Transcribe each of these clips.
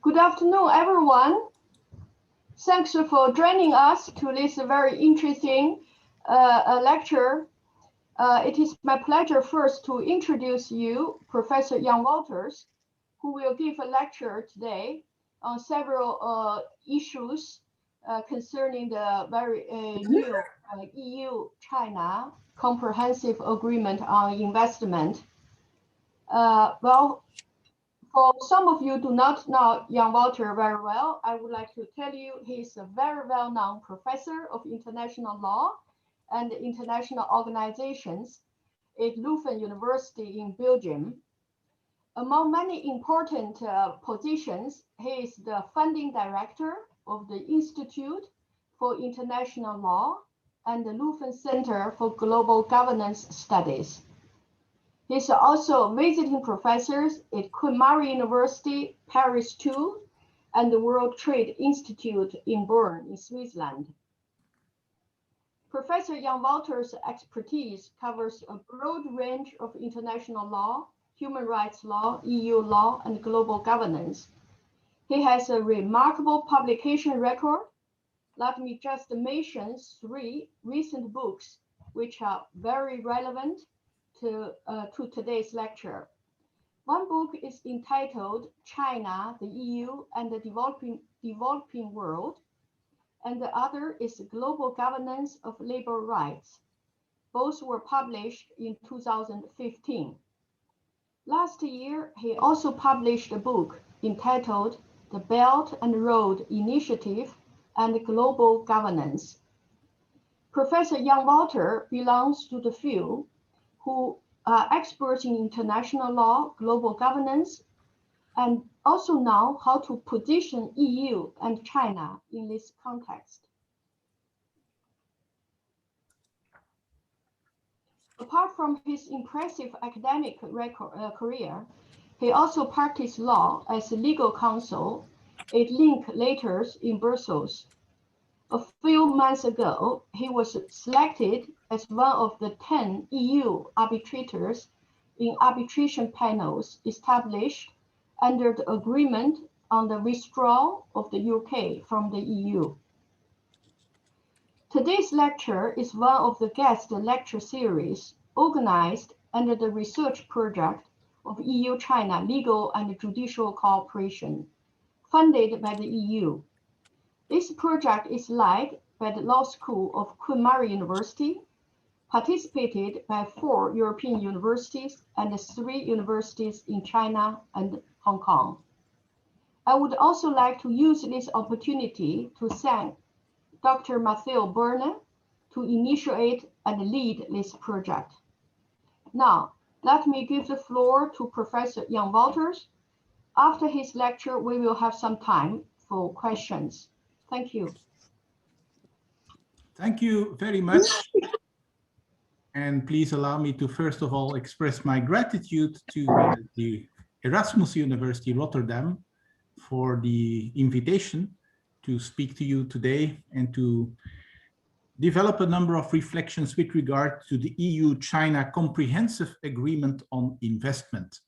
Good afternoon, everyone. Thanks for joining us to this very interesting lecture. It is my pleasure first to introduce you, Professor Jan Wouters, who will give a lecture today on several issues concerning the very new EU-China Comprehensive Agreement on Investment. For some of you do not know Jan Wouters very well, I would like to tell you he's a very well-known professor of international law and international organizations at Leuven University in Belgium. Among many important positions, he is the founding director of the Institute for International Law and the Leuven Center for Global Governance Studies. He's also visiting professor at Queen Mary University, Paris II, and the World Trade Institute in Bern, in Switzerland. Professor Jan Wouters' expertise covers a broad range of international law, human rights law, EU law, and global governance. He has a remarkable publication record. Let me just mention 3 recent books which are very relevant to today's lecture. One book is entitled China, the EU, and the Developing World, and the other is Global Governance of Labor Rights. Both were published in 2015. Last year, he also published a book entitled The Belt and Road Initiative and Global Governance. Professor Jan Wouters belongs to the field who are experts in international law, global governance, and also know how to position EU and China in this context. Apart from his impressive academic career, he also practiced law as a legal counsel at Linklaters in Brussels. A few months ago, he was selected as one of the 10 EU arbitrators in arbitration panels established under the agreement on the withdrawal of the UK from the EU. Today's lecture is one of the guest lecture series organized under the research project of EU-China Legal and Judicial Cooperation, funded by the EU. This project is led by the Law School of Queen Mary University, participated by 4 European universities and 3 universities in China and Hong Kong. I would also like to use this opportunity to thank Dr. Mathieu Berne to initiate and lead this project. Now, let me give the floor to Professor Jan Wouters. After his lecture, we will have some time for questions. Thank you. Thank you very much. And please allow me to first of all express my gratitude to the Erasmus University Rotterdam for the invitation to speak to you today and to develop a number of reflections with regard to the EU-China Comprehensive Agreement on Investment.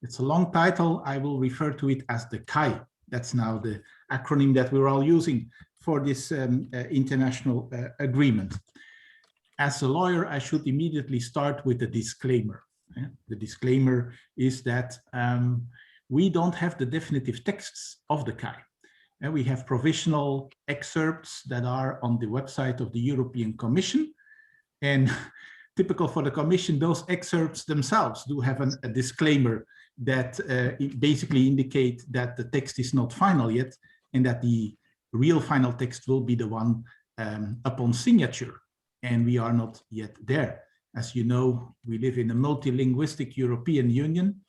It's a long title. I will refer to it as the CAI. That's now the acronym that we're all using for this international agreement. As a lawyer, I should immediately start with a disclaimer. The disclaimer is that we don't have the definitive texts of the CAI. We have provisional excerpts that are on the website of the European Commission. And typical for the Commission, those excerpts themselves do have a disclaimer that basically indicate that the text is not final yet and that the real final text will be the one upon signature. And we are not yet there. As you know, we live in a multilinguistic European Union,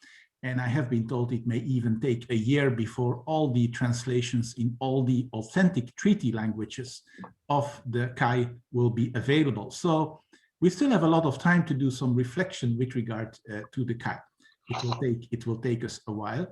and I have been told it may even take a year before all the translations in all the authentic treaty languages of the CAI will be available. So we still have a lot of time to do some reflection with regard to the CAI. It will take us a while,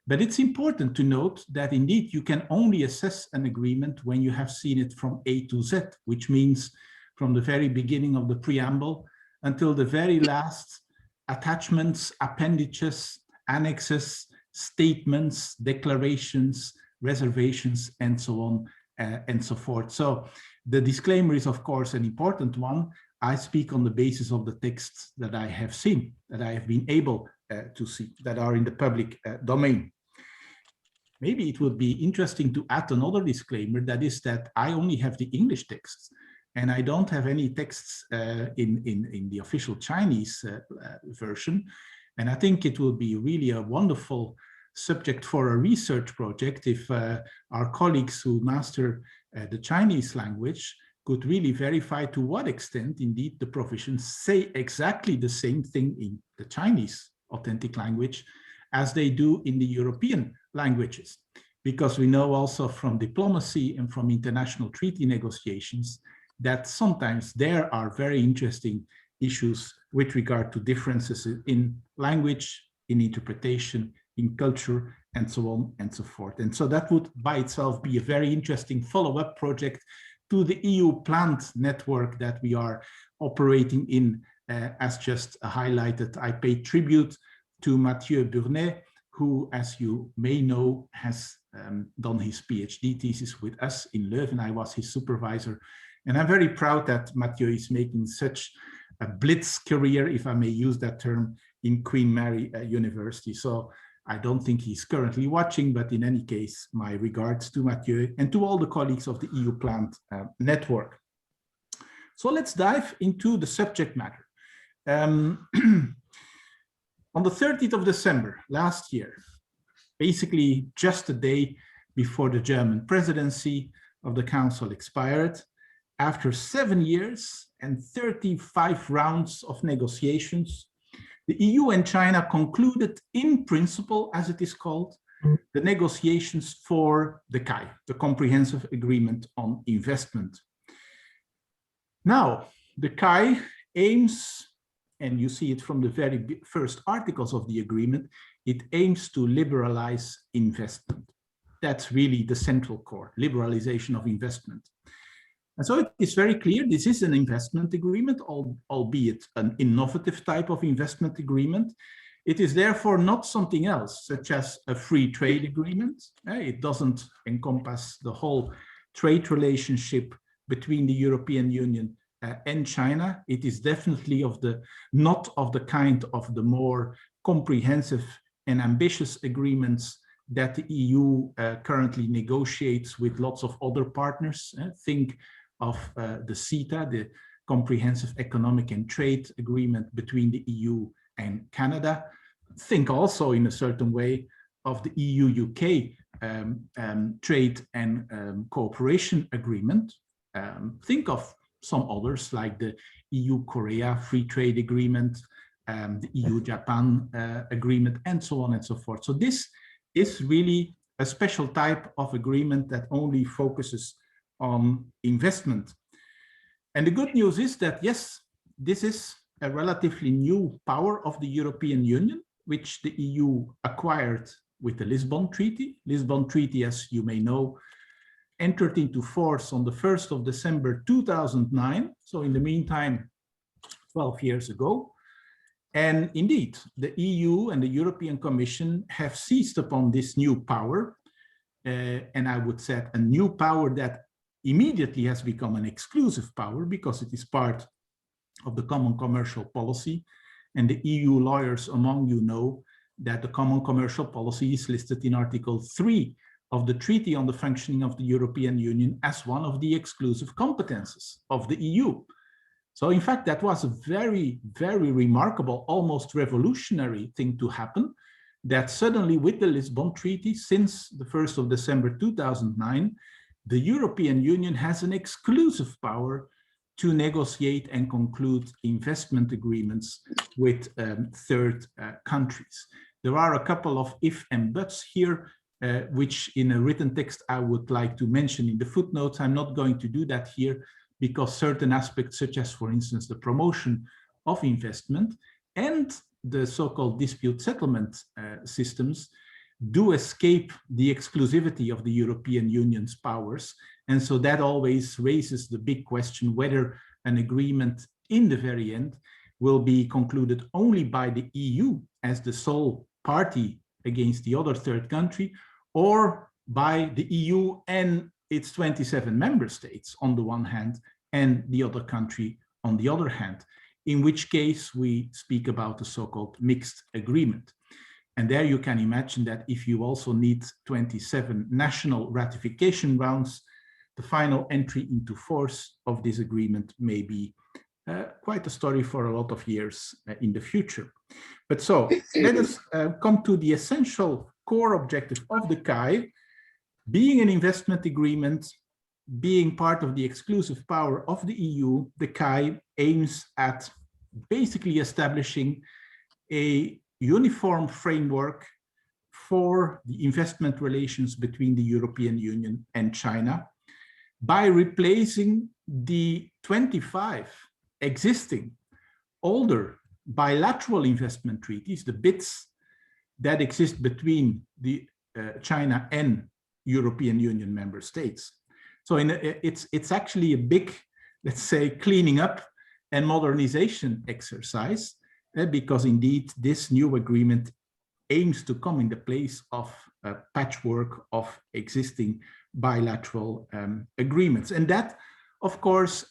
but it's important to note that indeed you can only assess an agreement when you have seen it from A to Z, which means from the very beginning of the preamble until the very last attachments, appendages, annexes, statements, declarations, reservations, and so on and so forth. So the disclaimer is, of course, an important one. I speak on the basis of the texts that I have seen, that I have been able to see, that are in the public domain. Maybe it would be interesting to add another disclaimer, that is that I only have the English texts, and I don't have any texts in the official Chinese version. And I think it will be really a wonderful subject for a research project if our colleagues who master the Chinese language could really verify to what extent indeed the provisions say exactly the same thing in the Chinese authentic language as they do in the European languages. Because we know also from diplomacy and from international treaty negotiations that sometimes there are very interesting issues with regard to differences in language, in interpretation, in culture, and so on and so forth. And so that would by itself be a very interesting follow-up project to the EUPLANT network that we are operating in. As just highlighted, I pay tribute to Mathieu Burnet, who, as you may know, has done his PhD thesis with us in Leuven. I was his supervisor. And I'm very proud that Mathieu is making such a blitz career, if I may use that term, in Queen Mary University. So I don't think he's currently watching, but in any case, my regards to Mathieu and to all the colleagues of the EUPLANT network. So let's dive into the subject matter. On the 30th of December last year, basically just a day before the German presidency of the Council expired, after 7 years and 35 rounds of negotiations, the EU and China concluded in principle, as it is called, the negotiations for the CAI, the Comprehensive Agreement on Investment. Now, the CAI aims, and you see it from the very first articles of the agreement, it aims to liberalize investment. That's really the central core, liberalization of investment. And so it is very clear this is an investment agreement, albeit an innovative type of investment agreement. It is therefore not something else, such as a free trade agreement. It doesn't encompass the whole trade relationship between the European Union and China. It is definitely not of the kind of the more comprehensive and ambitious agreements that the EU currently negotiates with lots of other partners. Think of the CETA, the Comprehensive Economic and Trade Agreement between the EU and Canada. Think also in a certain way of the EU-UK Trade and Cooperation Agreement. Think of some others like the EU-Korea Free Trade Agreement, the EU-Japan Agreement, and so on and so forth. So this is really a special type of agreement that only focuses on investment. And the good news is that, yes, this is a relatively new power of the European Union, which the EU acquired with the Lisbon Treaty. Lisbon Treaty, as you may know, entered into force on the 1st of December 2009. So in the meantime, 12 years ago. And indeed, the EU and the European Commission have seized upon this new power. And I would say a new power that immediately has become an exclusive power because it is part of the common commercial policy. And the EU lawyers among you know that the common commercial policy is listed in Article 3 of the Treaty on the Functioning of the European Union as one of the exclusive competences of the EU. So in fact, that was a very, very remarkable, almost revolutionary thing to happen, that suddenly with the Lisbon Treaty, since the 1st of December 2009, the European Union has an exclusive power to negotiate and conclude investment agreements with third countries. There are a couple of if and buts here, which in a written text I would like to mention in the footnotes. I'm not going to do that here because certain aspects, such as, for instance, the promotion of investment and the so-called dispute settlement systems do escape the exclusivity of the European Union's powers. And so that always raises the big question whether an agreement in the very end will be concluded only by the EU as the sole party against the other third country, or by the EU and its 27 member states on the one hand, and the other country on the other hand, in which case we speak about a so-called mixed agreement. And there you can imagine that if you also need 27 national ratification rounds, the final entry into force of this agreement may be quite a story for a lot of years in the future. But so let us come to the essential core objective of the CAI. Being an investment agreement, being part of the exclusive power of the EU, the CAI aims at basically establishing a uniform framework for the investment relations between the European Union and China by replacing the 25 existing older bilateral investment treaties, the BITs that exist between the China and European Union member states. So it's actually a big, let's say, cleaning up and modernization exercise, because indeed this new agreement aims to come in the place of a patchwork of existing bilateral agreements. And that, of course,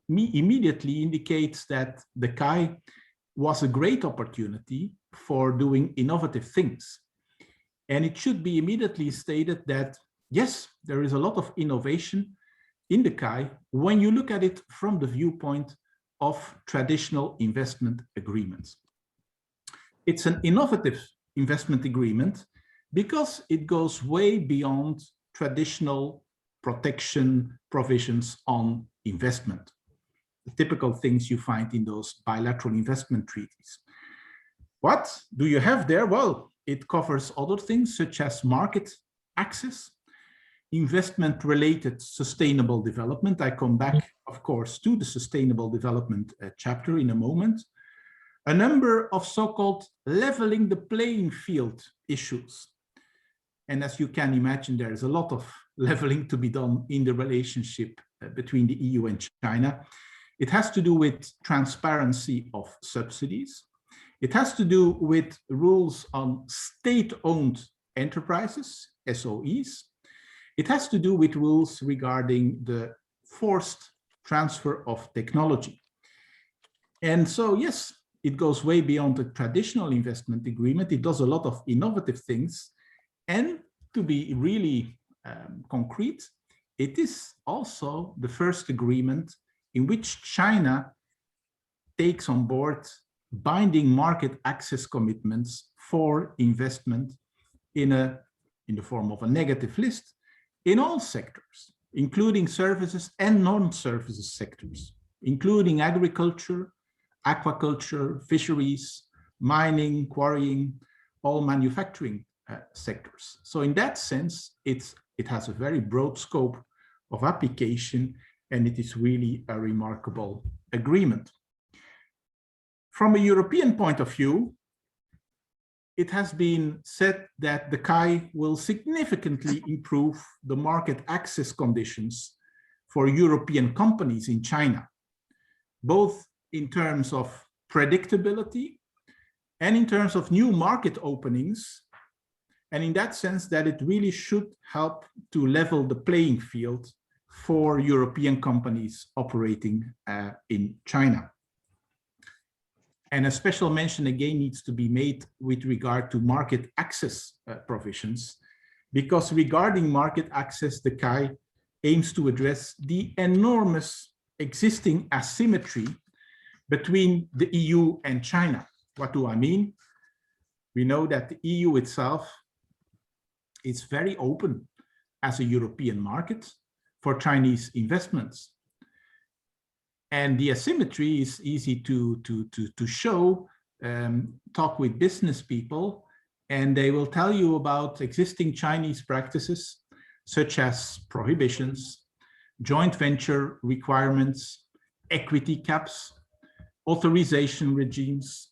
immediately indicates that the CAI was a great opportunity for doing innovative things. And it should be immediately stated that, yes, there is a lot of innovation in the CAI when you look at it from the viewpoint of traditional investment agreements. It's an innovative investment agreement because it goes way beyond traditional protection provisions on investment, the typical things you find in those bilateral investment treaties. What do you have there? Well, it covers other things such as market access, investment-related sustainable development. I come back, of course, to the sustainable development chapter in a moment. A number of so-called leveling the playing field issues. And as you can imagine, there is a lot of leveling to be done in the relationship between the EU and China. It has to do with transparency of subsidies. It has to do with rules on state-owned enterprises, SOEs. It has to do with rules regarding the forced transfer of technology. And so, yes, it goes way beyond the traditional investment agreement. It does a lot of innovative things. And to be really concrete, it is also the first agreement in which China takes on board binding market access commitments for investment in the form of a negative list in all sectors, including services and non-services sectors, including agriculture, aquaculture, fisheries, mining, quarrying, all manufacturing sectors. So in that sense, it has a very broad scope of application, and it is really a remarkable agreement. From a European point of view, it has been said that the CAI will significantly improve the market access conditions for European companies in China, both in terms of predictability and in terms of new market openings. And in that sense, that it really should help to level the playing field for European companies operating in China. And a special mention again needs to be made with regard to market access provisions, because regarding market access, the CAI aims to address the enormous existing asymmetry between the EU and China. What do I mean? We know that the EU itself is very open as a European market for Chinese investments. And the asymmetry is easy to show. Talk with business people, and they will tell you about existing Chinese practices, such as prohibitions, joint venture requirements, equity caps, authorization regimes,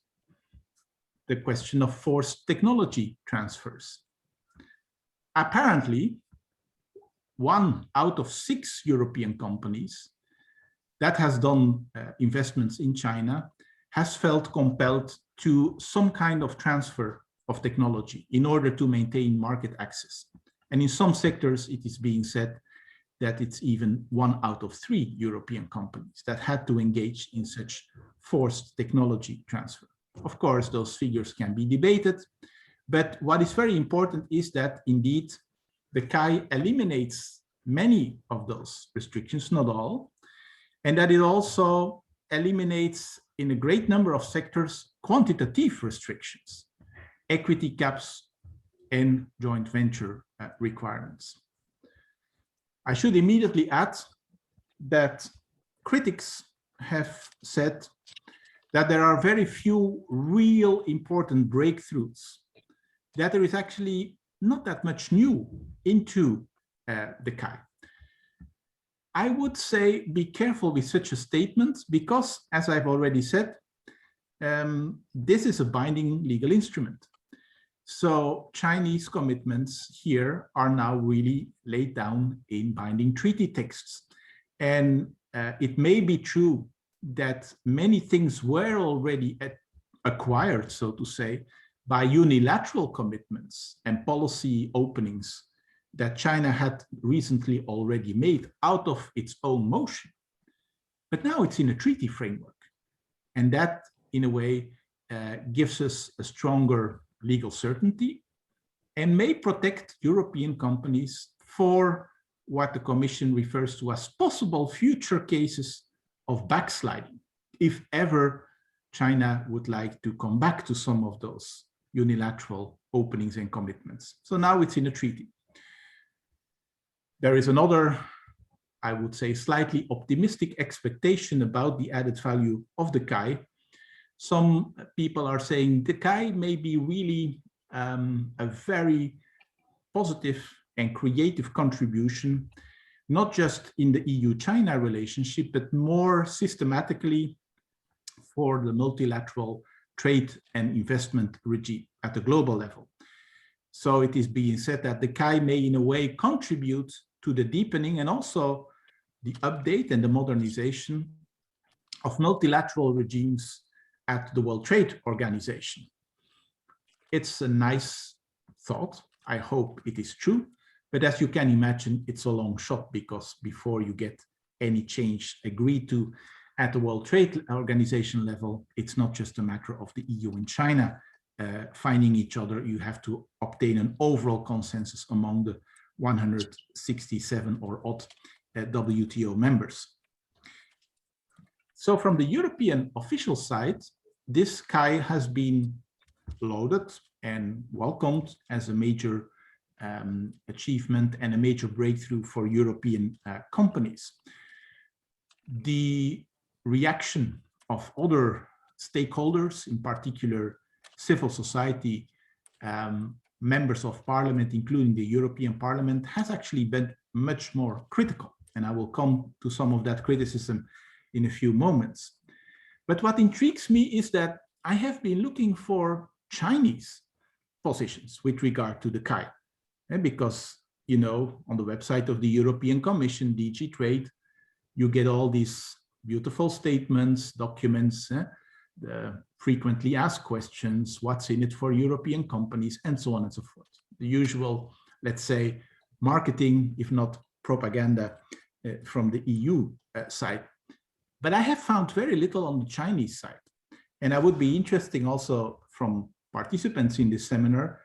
the question of forced technology transfers. Apparently, 1 out of 6 European companies that has done investments in China has felt compelled to some kind of transfer of technology in order to maintain market access. And in some sectors, it is being said that it's even 1 out of 3 European companies that had to engage in such forced technology transfer. Of course, those figures can be debated, but what is very important is that indeed the CAI eliminates many of those restrictions, not all, and that it also eliminates in a great number of sectors quantitative restrictions, equity caps, and joint venture requirements. I should immediately add that critics have said that there are very few real important breakthroughs, that there is actually not that much new into the CAI. I would say be careful with such a statement because, as I've already said, this is a binding legal instrument. So Chinese commitments here are now really laid down in binding treaty texts. And it may be true that many things were already acquired, so to say, by unilateral commitments and policy openings that China had recently already made out of its own motion. But now it's in a treaty framework. And that, in a way, gives us a stronger legal certainty and may protect European companies for what the Commission refers to as possible future cases of backsliding, if ever China would like to come back to some of those unilateral openings and commitments. So now it's in a treaty. There is another, I would say, slightly optimistic expectation about the added value of the CAI. Some people are saying the CAI may be really a very positive and creative contribution, not just in the EU-China relationship, but more systematically for the multilateral trade and investment regime at the global level. So it is being said that the CAI may in a way contribute to the deepening and also the update and the modernization of multilateral regimes at the World Trade Organization. It's a nice thought. I hope it is true. But as you can imagine, it's a long shot because before you get any change agreed to at the World Trade Organization level, it's not just a matter of the EU and China finding each other. You have to obtain an overall consensus among the 167 or odd WTO members. So from the European official side, this CAI has been lauded and welcomed as a major achievement and a major breakthrough for European companies. The reaction of other stakeholders, in particular civil society, members of parliament, including the European Parliament, has actually been much more critical. And I will come to some of that criticism in a few moments. But what intrigues me is that I have been looking for Chinese positions with regard to the CAI. Because, you know, on the website of the European Commission, DG Trade, you get all these beautiful statements, documents, the frequently asked questions, what's in it for European companies, and so on and so forth. The usual, let's say, marketing, if not propaganda, from the EU side. But I have found very little on the Chinese side. And I would be interested also from participants in this seminar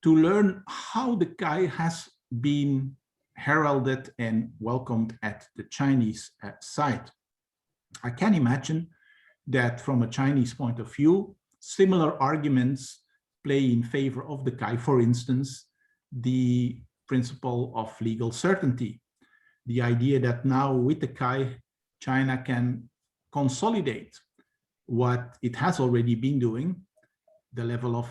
to learn how the CAI has been heralded and welcomed at the Chinese side. I can imagine that from a Chinese point of view, similar arguments play in favor of the CAI. For instance, the principle of legal certainty, the idea that now with the CAI, China can consolidate what it has already been doing, the level of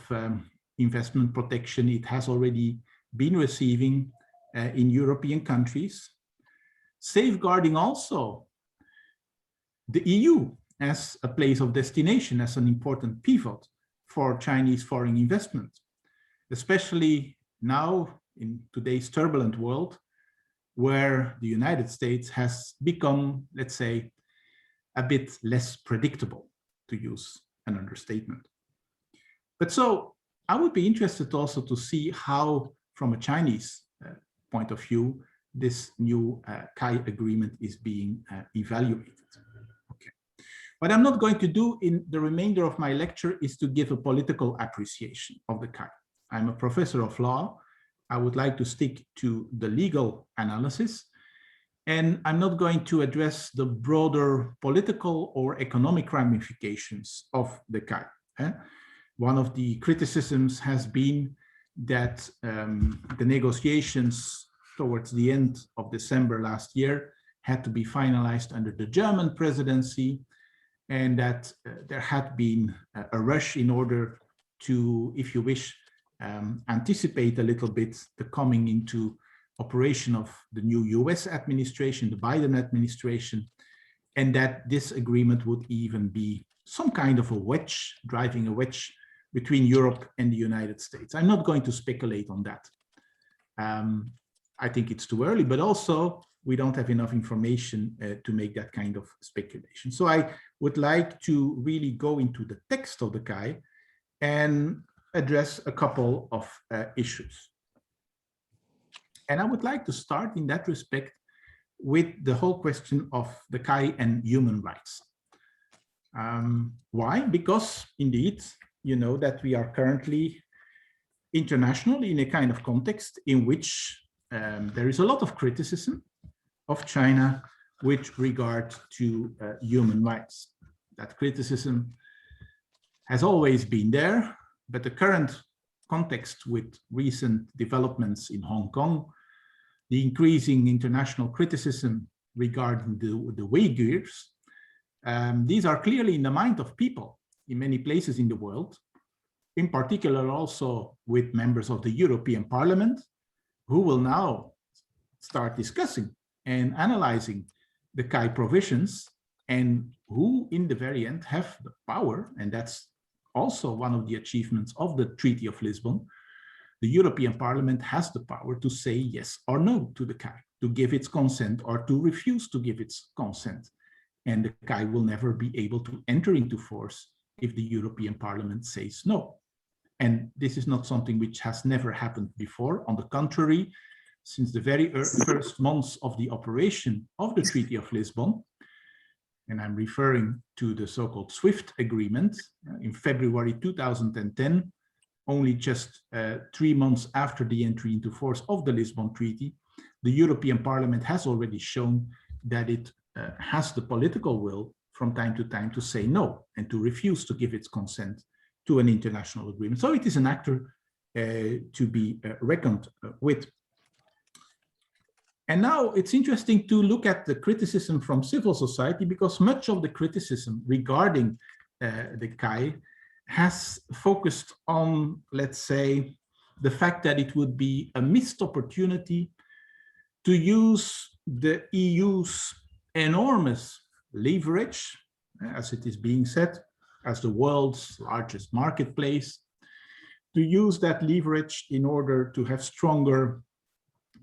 investment protection it has already been receiving in European countries, safeguarding also the EU as a place of destination, as an important pivot for Chinese foreign investment, especially now in today's turbulent world, where the United States has become, let's say, a bit less predictable, to use an understatement. But so I would be interested also to see how, from a Chinese point of view, this new CAI agreement is being evaluated. Okay. What I'm not going to do in the remainder of my lecture is to give a political appreciation of the CAI. I'm a professor of law. I would like to stick to the legal analysis, and I'm not going to address the broader political or economic ramifications of the CAI. One of the criticisms has been that the negotiations towards the end of December last year had to be finalized under the German presidency, and that there had been a rush in order to, if you wish, anticipate a little bit the coming into operation of the new US administration, the Biden administration, and that this agreement would even be some kind of a wedge, driving a wedge between Europe and the United States. I'm not going to speculate on that. I think it's too early, but also we don't have enough information to make that kind of speculation. So I would like to really go into the text of the CAI and address a couple of issues. And I would like to start in that respect with the whole question of the CAI and human rights. Why? Because indeed, you know that we are currently internationally in a kind of context in which there is a lot of criticism of China with regard to human rights. That criticism has always been there, but the current context with recent developments in Hong Kong, the increasing international criticism regarding the Uyghurs, these are clearly in the mind of people in many places in the world, in particular also with members of the European Parliament, who will now start discussing and analyzing the CAI provisions, and who in the very end have the power, and that's also one of the achievements of the Treaty of Lisbon. The European Parliament has the power to say yes or no to the CAI, to give its consent or to refuse to give its consent. And the CAI will never be able to enter into force if the European Parliament says no. And this is not something which has never happened before. On the contrary, since the very first months of the operation of the Treaty of Lisbon, and I'm referring to the so-called SWIFT agreement in February 2010, only just 3 months after the entry into force of the Lisbon Treaty, the European Parliament has already shown that it has the political will from time to time to say no and to refuse to give its consent to an international agreement. So it is an actor to be reckoned with. And now it's interesting to look at the criticism from civil society, because much of the criticism regarding the CAI has focused on, let's say, the fact that it would be a missed opportunity to use the EU's enormous leverage, as it is being said, as the world's largest marketplace, to use that leverage in order to have stronger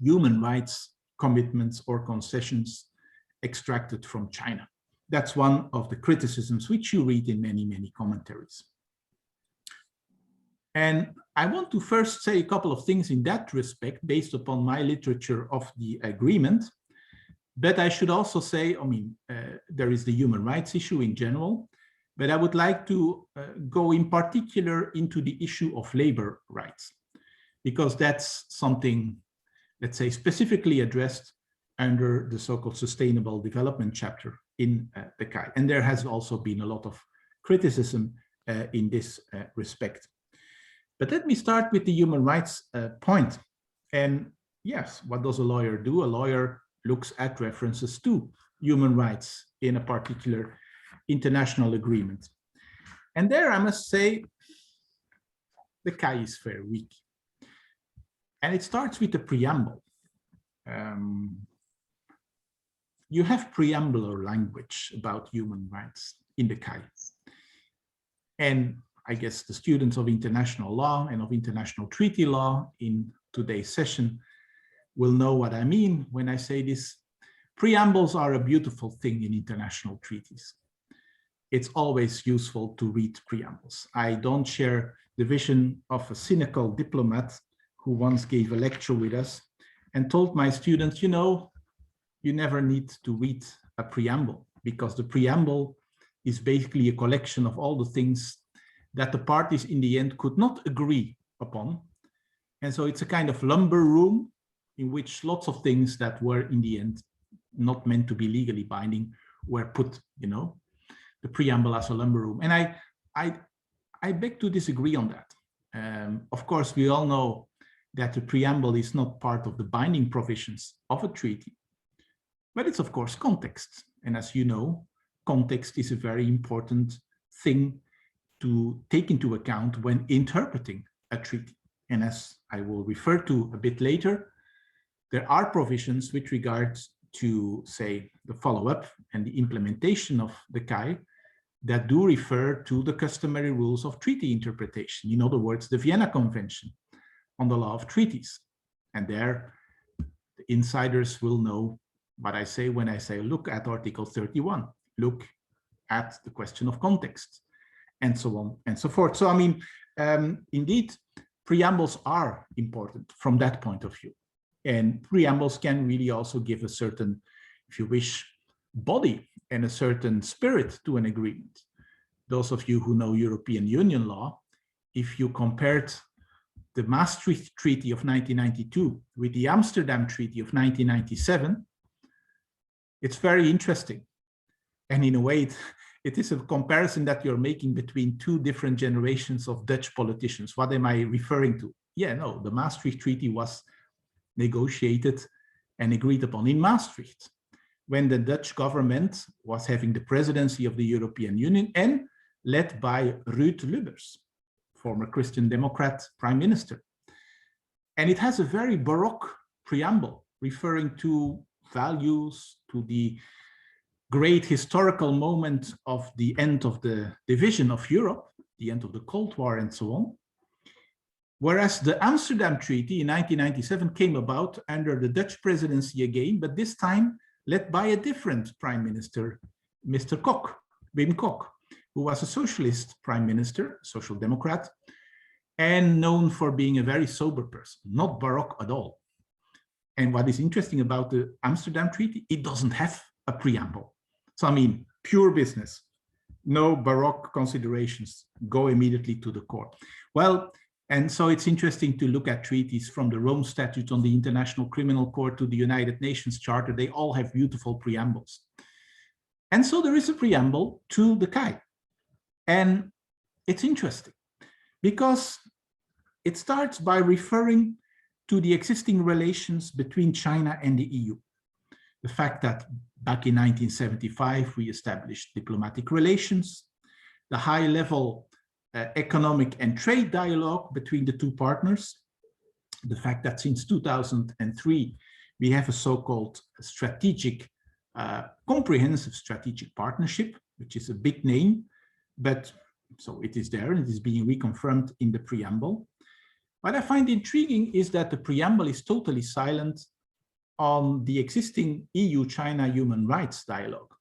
human rights commitments or concessions extracted from China. That's one of the criticisms which you read in many, many commentaries. And I want to first say a couple of things in that respect based upon my literature of the agreement. But I should also say, I mean, there is the human rights issue in general, but I would like to go in particular into the issue of labor rights, because that's something, let's say, specifically addressed under the so-called Sustainable Development chapter in the CAI. And there has also been a lot of criticism in this respect. But let me start with the human rights point. And yes, what does a lawyer do? A lawyer looks at references to human rights in a particular international agreement. And there I must say, the CAI is very weak. And it starts with the preamble. You have preambular language about human rights in the CAI. And I guess the students of international law and of international treaty law in today's session will know what I mean when I say this. Preambles are a beautiful thing in international treaties. It's always useful to read preambles. I don't share the vision of a cynical diplomat who once gave a lecture with us and told my students, you know, you never need to read a preamble, because the preamble is basically a collection of all the things that the parties in the end could not agree upon. And so it's a kind of lumber room in which lots of things that were in the end not meant to be legally binding were put, you know, the preamble as a lumber room. And I beg to disagree on that. Of course, we all know that the preamble is not part of the binding provisions of a treaty, but it's of course context. And as you know, context is a very important thing to take into account when interpreting a treaty. And as I will refer to a bit later, there are provisions with regards to, say, the follow-up and the implementation of the CAI that do refer to the customary rules of treaty interpretation. In other words, the Vienna Convention on the law of treaties. And there, the insiders will know what I say when I say, look at Article 31, look at the question of context, and so on and so forth. So, I mean, indeed, preambles are important from that point of view. And preambles can really also give a certain, if you wish, body and a certain spirit to an agreement. Those of you who know European Union law, if you compared the Maastricht Treaty of 1992 with the Amsterdam Treaty of 1997, it's very interesting. And in a way, it is a comparison that you're making between two different generations of Dutch politicians. What am I referring to? Yeah, no, the Maastricht Treaty was negotiated and agreed upon in Maastricht, when the Dutch government was having the presidency of the European Union and led by Ruud Lubbers, former Christian Democrat prime minister. And it has a very Baroque preamble referring to values, to the great historical moment of the end of the division of Europe, the end of the Cold War and so on. Whereas the Amsterdam Treaty in 1997 came about under the Dutch presidency again, but this time led by a different prime minister, Mr. Kok, Wim Kok, who was a socialist prime minister, social democrat, and known for being a very sober person, not Baroque at all. And what is interesting about the Amsterdam Treaty, it doesn't have a preamble. So, I mean, pure business, no Baroque considerations, go immediately to the core. Well, and so it's interesting to look at treaties from the Rome Statute on the International Criminal Court to the United Nations Charter. They all have beautiful preambles. And so there is a preamble to the CAI. And it's interesting because it starts by referring to the existing relations between China and the EU. The fact that back in 1975, we established diplomatic relations, the high-level economic and trade dialogue between the two partners, the fact that since 2003, we have a so-called strategic, comprehensive strategic partnership, which is a big name, but so it is there and it is being reconfirmed in the preamble. What I find intriguing is that the preamble is totally silent on the existing EU-China human rights dialogue.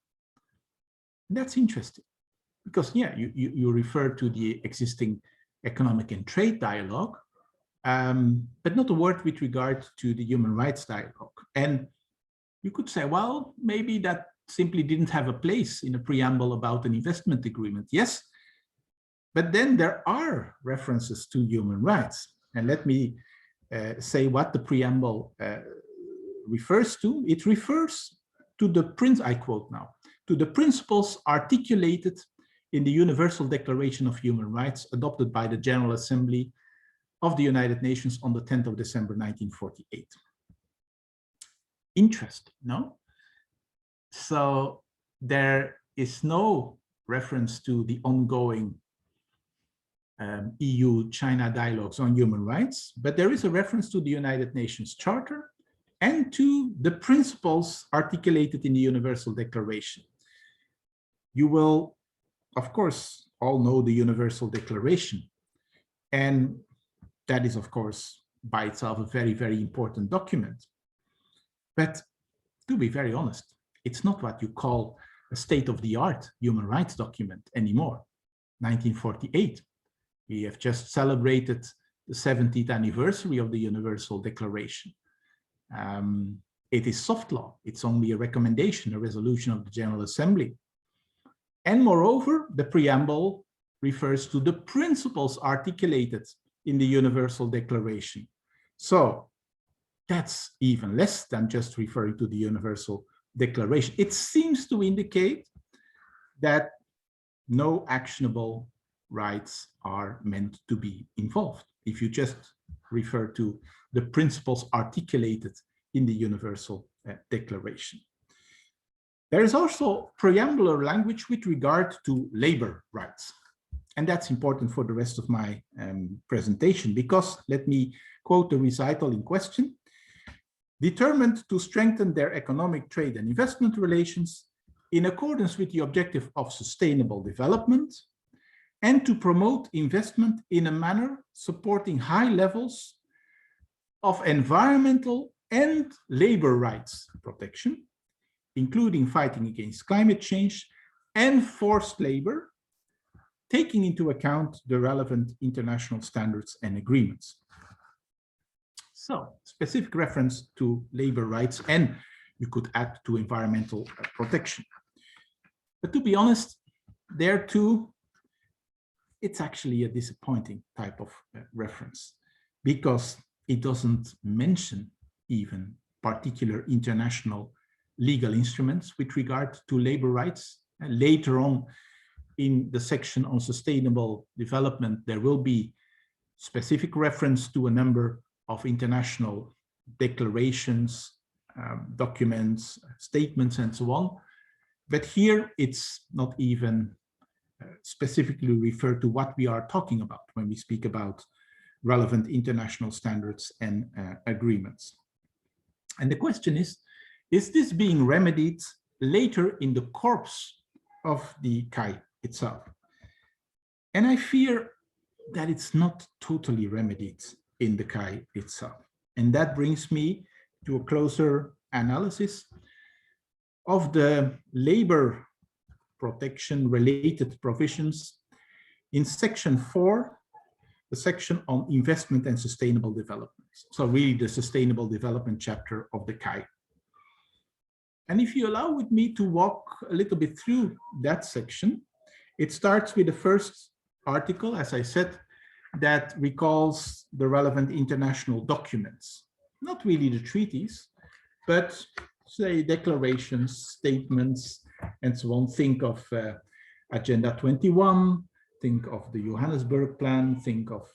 That's interesting. Because, yeah, you refer to the existing economic and trade dialogue, but not a word with regard to the human rights dialogue. And you could say, well, maybe that simply didn't have a place in a preamble about an investment agreement. Yes, but then there are references to human rights. And let me say what the preamble refers to. It refers to the I quote now, to the principles articulated in the Universal Declaration of Human Rights adopted by the General Assembly of the United Nations on the 10th of December, 1948. Interesting, no? So there is no reference to the ongoing EU-China dialogues on human rights, but there is a reference to the United Nations Charter and to the principles articulated in the Universal Declaration. You will, of course, all know the Universal Declaration, and that is, of course, by itself a very, very important document. But to be very honest, it's not what you call a state-of-the-art human rights document anymore. 1948, We have just celebrated the 70th anniversary of the Universal Declaration. It is soft law. It's only a recommendation, a resolution of the General Assembly. And moreover, the preamble refers to the principles articulated in the Universal Declaration. So that's even less than just referring to the Universal Declaration. It seems to indicate that no actionable rights are meant to be involved if you just refer to the principles articulated in the Universal Declaration. There is also preambular language with regard to labor rights. And that's important for the rest of my presentation, because let me quote the recital in question. Determined to strengthen their economic, trade and investment relations in accordance with the objective of sustainable development, and to promote investment in a manner supporting high levels of environmental and labor rights protection, including fighting against climate change and forced labor, taking into account the relevant international standards and agreements. So, specific reference to labor rights, and you could add to environmental protection. But to be honest, there too, it's actually a disappointing type of reference, because it doesn't mention even particular international legal instruments with regard to labor rights. And later on in the section on sustainable development, there will be specific reference to a number of international declarations, documents, statements, and so on. But here it's not even specifically referred to what we are talking about when we speak about relevant international standards and agreements. And the question is this being remedied later in the corpus of the CAI itself? And I fear that it's not totally remedied in the CAI itself. And that brings me to a closer analysis of the labor protection related provisions in section 4, the section on investment and sustainable development. So really the sustainable development chapter of the CAI. And if you allow with me to walk a little bit through that section, it starts with the first article, as I said, that recalls the relevant international documents, not really the treaties, but say declarations, statements, and so on. Think of Agenda 21, think of the Johannesburg Plan, think of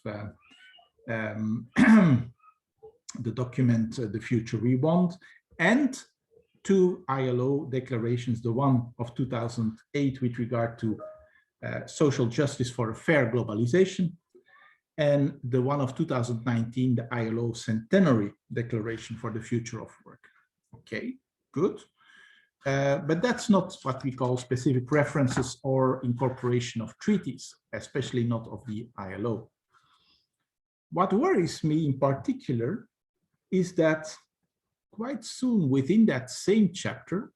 the document, The Future We Want, and two ILO declarations, the one of 2008 with regard to social justice for a fair globalization, and the one of 2019, the ILO Centenary Declaration for the Future of Work. Okay, good. But that's not what we call specific references or incorporation of treaties, especially not of the ILO. What worries me in particular is that quite soon within that same chapter,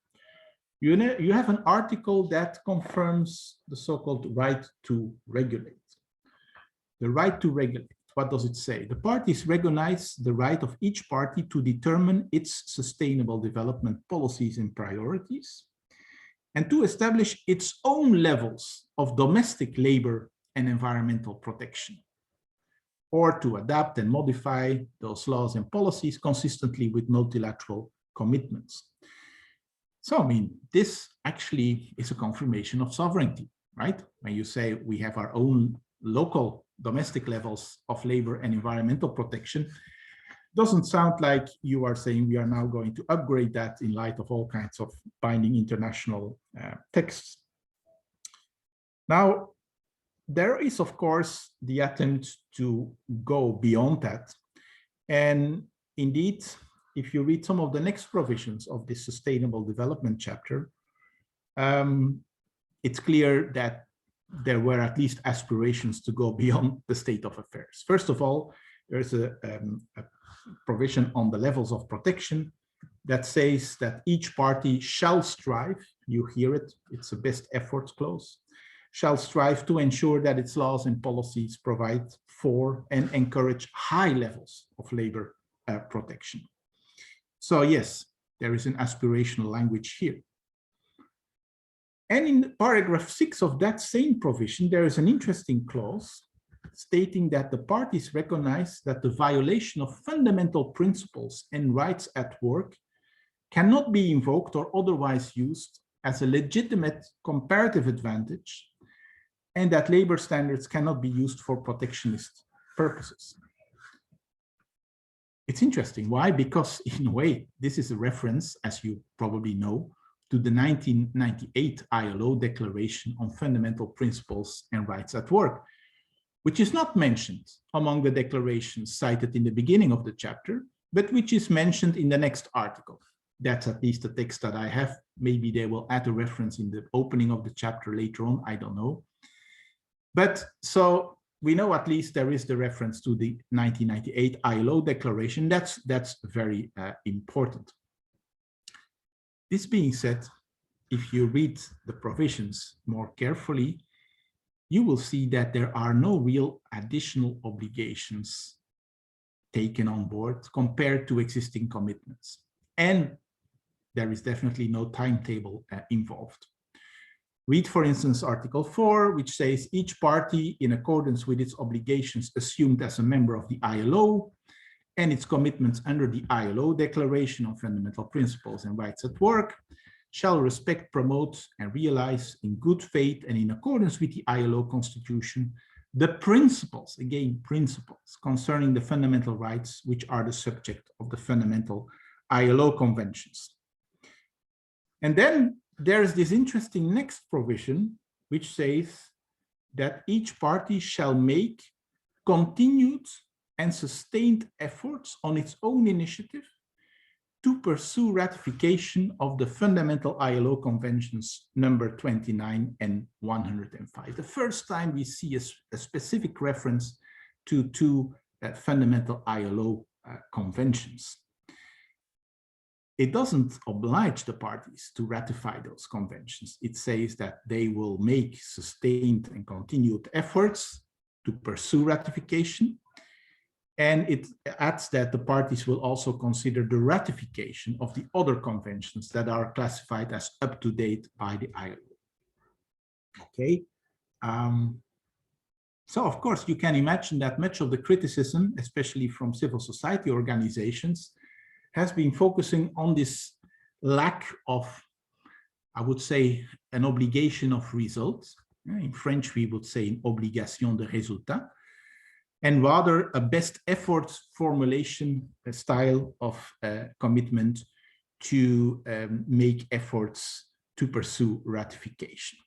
you have an article that confirms the so-called right to regulate. The right to regulate, what does it say? The parties recognize the right of each party to determine its sustainable development policies and priorities, and to establish its own levels of domestic labor and environmental protection, or to adapt and modify those laws and policies consistently with multilateral commitments. So, I mean, this actually is a confirmation of sovereignty, right? When you say we have our own local domestic levels of labor and environmental protection, doesn't sound like you are saying we are now going to upgrade that in light of all kinds of binding international texts. Now, there is, of course, the attempt to go beyond that. And indeed, if you read some of the next provisions of this Sustainable Development chapter, it's clear that there were at least aspirations to go beyond the state of affairs. First of all, there's a provision on the levels of protection that says that each party shall strive, you hear it, it's a best efforts clause, shall strive to ensure that its laws and policies provide for and encourage high levels of labor protection. So yes, there is an aspirational language here. And in paragraph 6 of that same provision, there is an interesting clause stating that the parties recognize that the violation of fundamental principles and rights at work cannot be invoked or otherwise used as a legitimate comparative advantage, and that labor standards cannot be used for protectionist purposes. It's interesting. Why? Because in a way, this is a reference, as you probably know, to the 1998 ILO Declaration on Fundamental Principles and Rights at Work, which is not mentioned among the declarations cited in the beginning of the chapter, but which is mentioned in the next article. That's at least the text that I have. Maybe they will add a reference in the opening of the chapter later on, I don't know. But so we know at least there is the reference to the 1998 ILO Declaration. That's very important. This being said, if you read the provisions more carefully, you will see that there are no real additional obligations taken on board compared to existing commitments. And there is definitely no timetable involved. Read, for instance, Article 4, which says each party, in accordance with its obligations assumed as a member of the ILO and its commitments under the ILO Declaration on Fundamental Principles and Rights at Work, shall respect, promote, and realize in good faith and in accordance with the ILO Constitution the principles, again, principles concerning the fundamental rights which are the subject of the fundamental ILO conventions. And then there's this interesting next provision, which says that each party shall make continued and sustained efforts on its own initiative to pursue ratification of the fundamental ILO conventions number 29 and 105. The first time we see a specific reference to two fundamental ILO conventions. It doesn't oblige the parties to ratify those conventions. It says that they will make sustained and continued efforts to pursue ratification. And it adds that the parties will also consider the ratification of the other conventions that are classified as up to date by the ILO. Okay. So, of course, you can imagine that much of the criticism, especially from civil society organizations, has been focusing on this lack of, I would say, an obligation of results. In French, we would say une obligation de résultat, and rather a best efforts formulation style of commitment to make efforts to pursue ratification.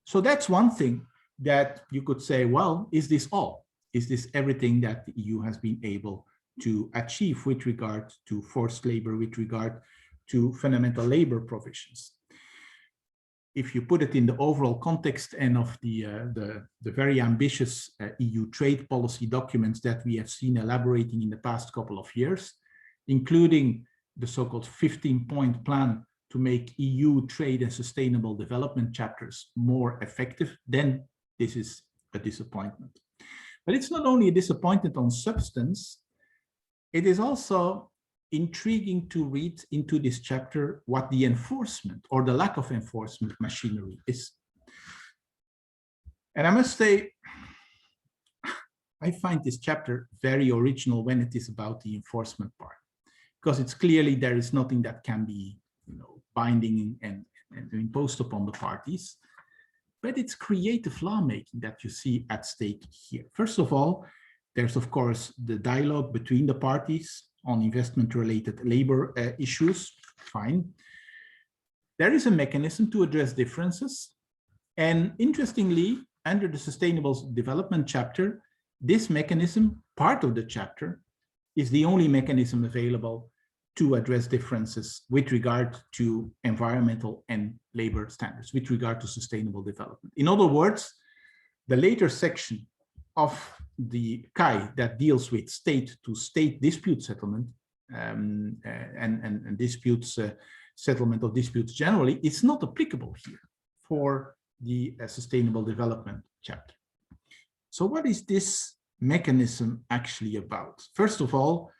So that's one thing that you could say, well, is this all? Is this everything that the EU has been able to achieve with regard to forced labor, with regard to fundamental labor provisions? If you put it in the overall context and of the very ambitious EU trade policy documents that we have seen elaborating in the past couple of years, including the so-called 15-point plan to make EU trade and sustainable development chapters more effective, then this is a disappointment. But it's not only a disappointment on substance, it is also intriguing to read into this chapter what the enforcement or the lack of enforcement machinery is. And I must say, I find this chapter very original when it is about the enforcement part, because it's clearly there is nothing that can be, binding and imposed upon the parties, but it's creative lawmaking that you see at stake here. First of all, there's of course the dialogue between the parties on investment-related labor issues, fine. There is a mechanism to address differences. And interestingly, under the Sustainable Development chapter, this mechanism, part of the chapter, is the only mechanism available to address differences with regard to environmental and labor standards, with regard to sustainable development. In other words, the later section of the CAI that deals with state-to-state dispute settlement and disputes, settlement of disputes generally, it's not applicable here for the Sustainable Development Chapter. So what is this mechanism actually about? First of all,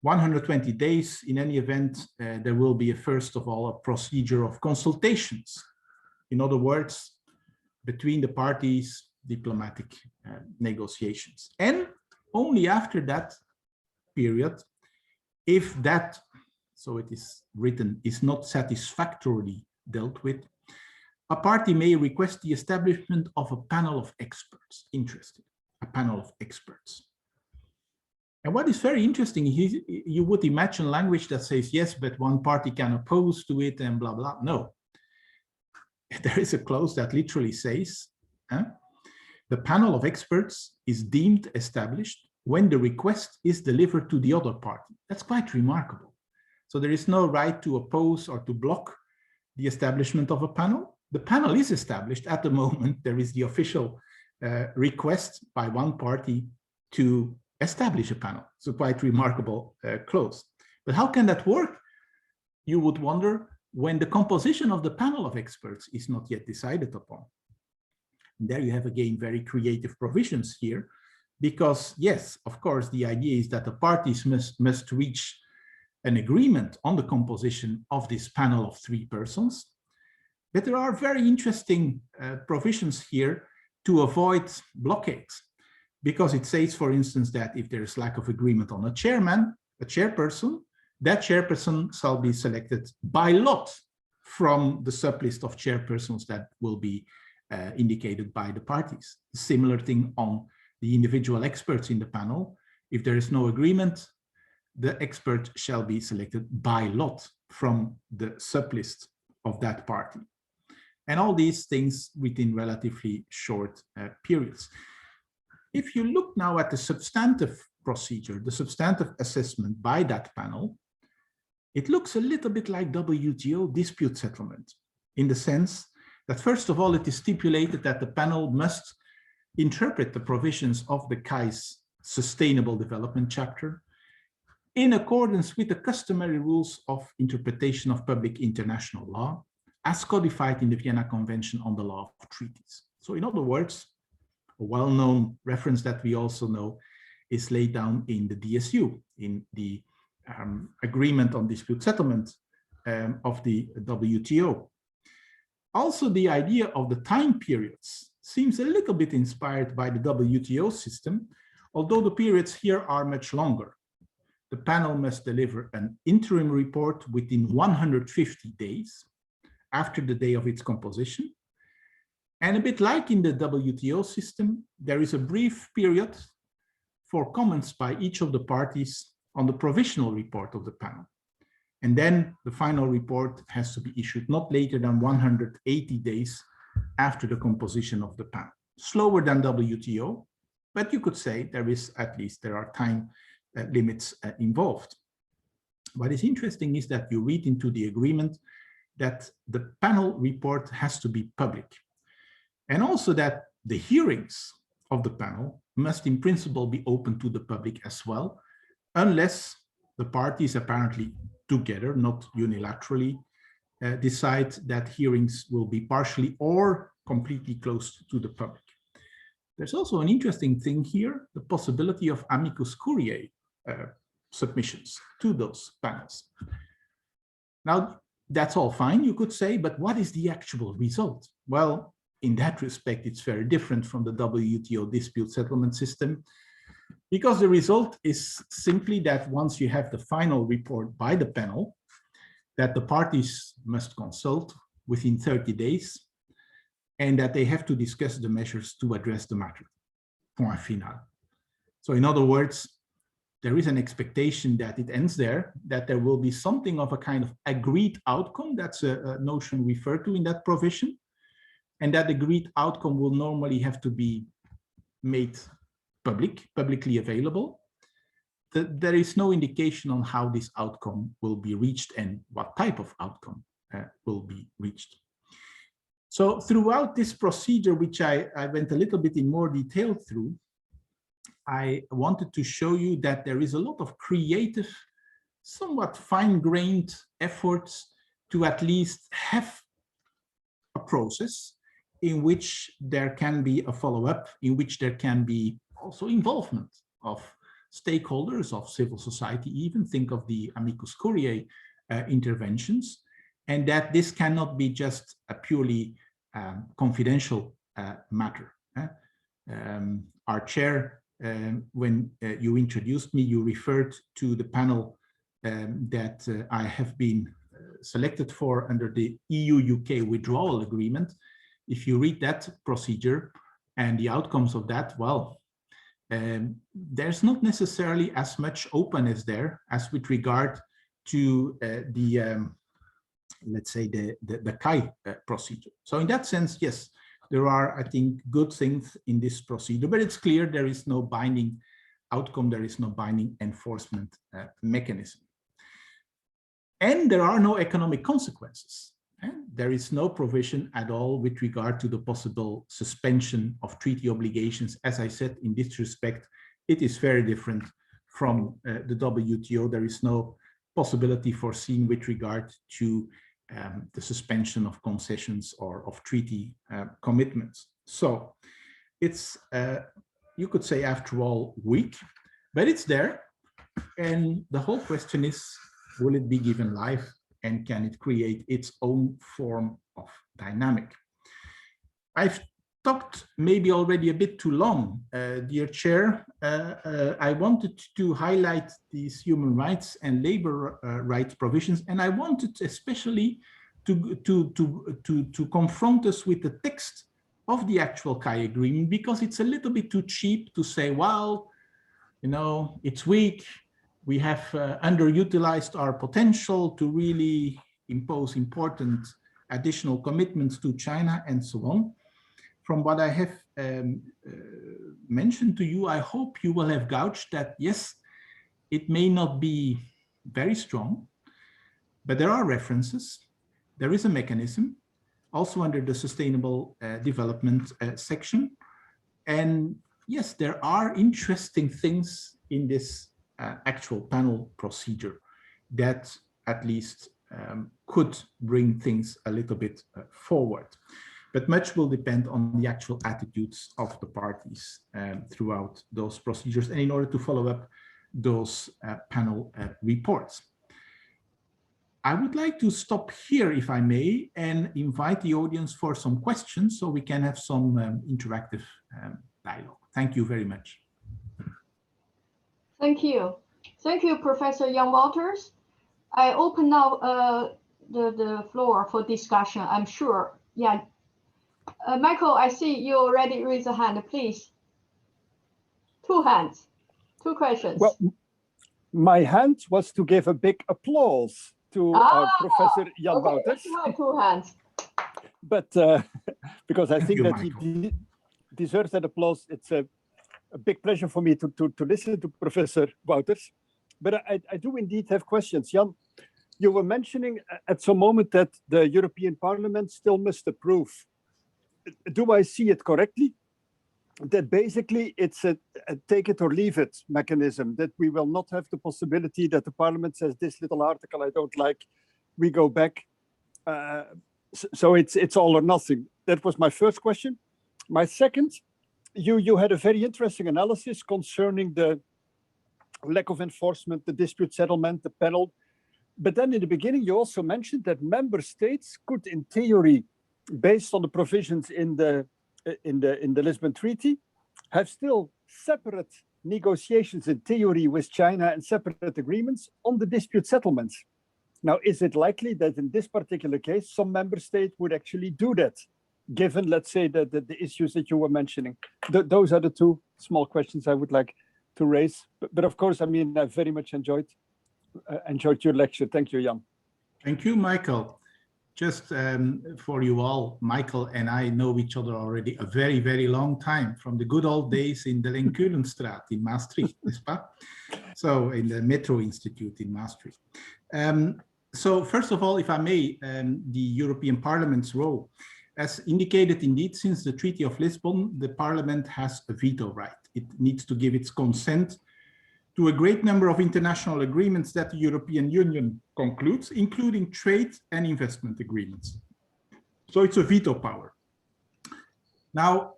120 days, in any event, there will be, first of all, a procedure of consultations. In other words, between the parties, diplomatic negotiations. And only after that period, if that, so it is written, is not satisfactorily dealt with, a party may request the establishment of a panel of experts interested, a panel of experts. And what is very interesting, you would imagine language that says, yes, but one party can oppose to it and blah, blah. No, there is a clause that literally says, the panel of experts is deemed established when the request is delivered to the other party. That's quite remarkable. So there is no right to oppose or to block the establishment of a panel. The panel is established at the moment there is the official request by one party to establish a panel. It's a quite remarkable clause. But how can that work? You would wonder, when the composition of the panel of experts is not yet decided upon. And there you have again very creative provisions here, because yes, of course, the idea is that the parties must reach an agreement on the composition of this panel of 3 persons. But there are very interesting provisions here to avoid blockades, because it says, for instance, that if there is lack of agreement on a chairperson, that chairperson shall be selected by lot from the sublist of chairpersons that will be indicated by the parties. Similar thing on the individual experts in the panel. If there is no agreement, the expert shall be selected by lot from the sublist of that party. And all these things within relatively short periods. If you look now at the substantive procedure, the substantive assessment by that panel, it looks a little bit like WTO dispute settlement, in the sense that, first of all, it is stipulated that the panel must interpret the provisions of the CAI's Sustainable Development Chapter in accordance with the customary rules of interpretation of public international law, as codified in the Vienna Convention on the Law of Treaties. So in other words, a well-known reference that we also know is laid down in the DSU, in the agreement on dispute settlement of the WTO. Also, the idea of the time periods seems a little bit inspired by the WTO system, although the periods here are much longer. The panel must deliver an interim report within 150 days after the day of its composition. And a bit like in the WTO system, there is a brief period for comments by each of the parties on the provisional report of the panel. And then the final report has to be issued not later than 180 days after the composition of the panel. Slower than WTO, but you could say there are time limits involved. What is interesting is that you read into the agreement that the panel report has to be public, and also that the hearings of the panel must in principle be open to the public as well, unless the parties apparently together, not unilaterally, decide that hearings will be partially or completely closed to the public. There's also an interesting thing here, the possibility of amicus curiae submissions to those panels. Now, that's all fine, you could say, but what is the actual result? Well, in that respect, it's very different from the WTO dispute settlement system, because the result is simply that once you have the final report by the panel, that the parties must consult within 30 days, and that they have to discuss the measures to address the matter. Point final. So in other words, there is an expectation that it ends there, that there will be something of a kind of agreed outcome. That's a notion referred to in that provision. And that agreed outcome will normally have to be made publicly available. There is no indication on how this outcome will be reached and what type of outcome will be reached. So throughout this procedure, which I went a little bit in more detail through, I wanted to show you that there is a lot of creative, somewhat fine-grained efforts to at least have a process in which there can be a follow-up, in which there can be also involvement of stakeholders, of civil society, even think of the amicus curiae interventions, and that this cannot be just a purely confidential matter. Our chair, when you introduced me, you referred to the panel that I have been selected for under the EU-UK withdrawal agreement. If you read that procedure and the outcomes of that, well, there's not necessarily as much openness there as with regard to let's say the CAI procedure. So in that sense, yes, there are, I think, good things in this procedure, but it's clear there is no binding outcome, there is no binding enforcement mechanism. And there are no economic consequences. There is no provision at all with regard to the possible suspension of treaty obligations. As I said, in this respect, it is very different from the WTO. There is no possibility foreseen with regard to the suspension of concessions or of treaty commitments. So it's, you could say, after all, weak, but it's there. And the whole question is, will it be given life, and can it create its own form of dynamic? I've talked maybe already a bit too long, dear Chair. I wanted to highlight these human rights and labor rights provisions, and I wanted especially to confront us with the text of the actual CAI agreement, because it's a little bit too cheap to say, well, you know, it's weak. We have underutilized our potential to really impose important additional commitments to China and so on. From what I have mentioned to you, I hope you will have gauged that, yes, it may not be very strong, but there are references. There is a mechanism, also under the Sustainable Development section. And yes, there are interesting things in this actual panel procedure that at least could bring things a little bit forward. But much will depend on the actual attitudes of the parties throughout those procedures and in order to follow up those panel reports. I would like to stop here, if I may, and invite the audience for some questions so we can have some interactive dialogue. Thank you very much. Thank you. Thank you, Professor Jan Wouters. I open now the floor for discussion, I'm sure. Yeah. Michael, I see you already raised a hand, please. Two hands, two questions. Well, my hand was to give a big applause to our Professor Jan Wouters. Two hands. But because I think that he deserves that applause, it's a big pleasure for me to listen to Professor Wouters. But I do indeed have questions. Jan, you were mentioning at some moment that the European Parliament still must approve. Do I see it correctly? That basically it's a take it or leave it mechanism, that we will not have the possibility that the Parliament says this little article I don't like, we go back. So it's all or nothing. That was my first question. My second, you had a very interesting analysis concerning the lack of enforcement, the dispute settlement, the panel. But then in the beginning, you also mentioned that member states could, in theory, based on the provisions in the Lisbon Treaty, have still separate negotiations in theory with China and separate agreements on the dispute settlements. Now, is it likely that in this particular case, some member state would actually do that, given, let's say, the issues that you were mentioning? Those are the two small questions I would like to raise. But of course, I mean, I very much enjoyed your lecture. Thank you, Jan. Thank you, Michael. Just for you all, Michael and I know each other already a very, very long time, from the good old days in the Leuvenstraat in Maastricht, n'est-ce pas? So in the Metro Institute in Maastricht. So first of all, if I may, the European Parliament's role. As indicated, indeed, since the Treaty of Lisbon, the Parliament has a veto right. It needs to give its consent to a great number of international agreements that the European Union concludes, including trade and investment agreements. So it's a veto power. Now,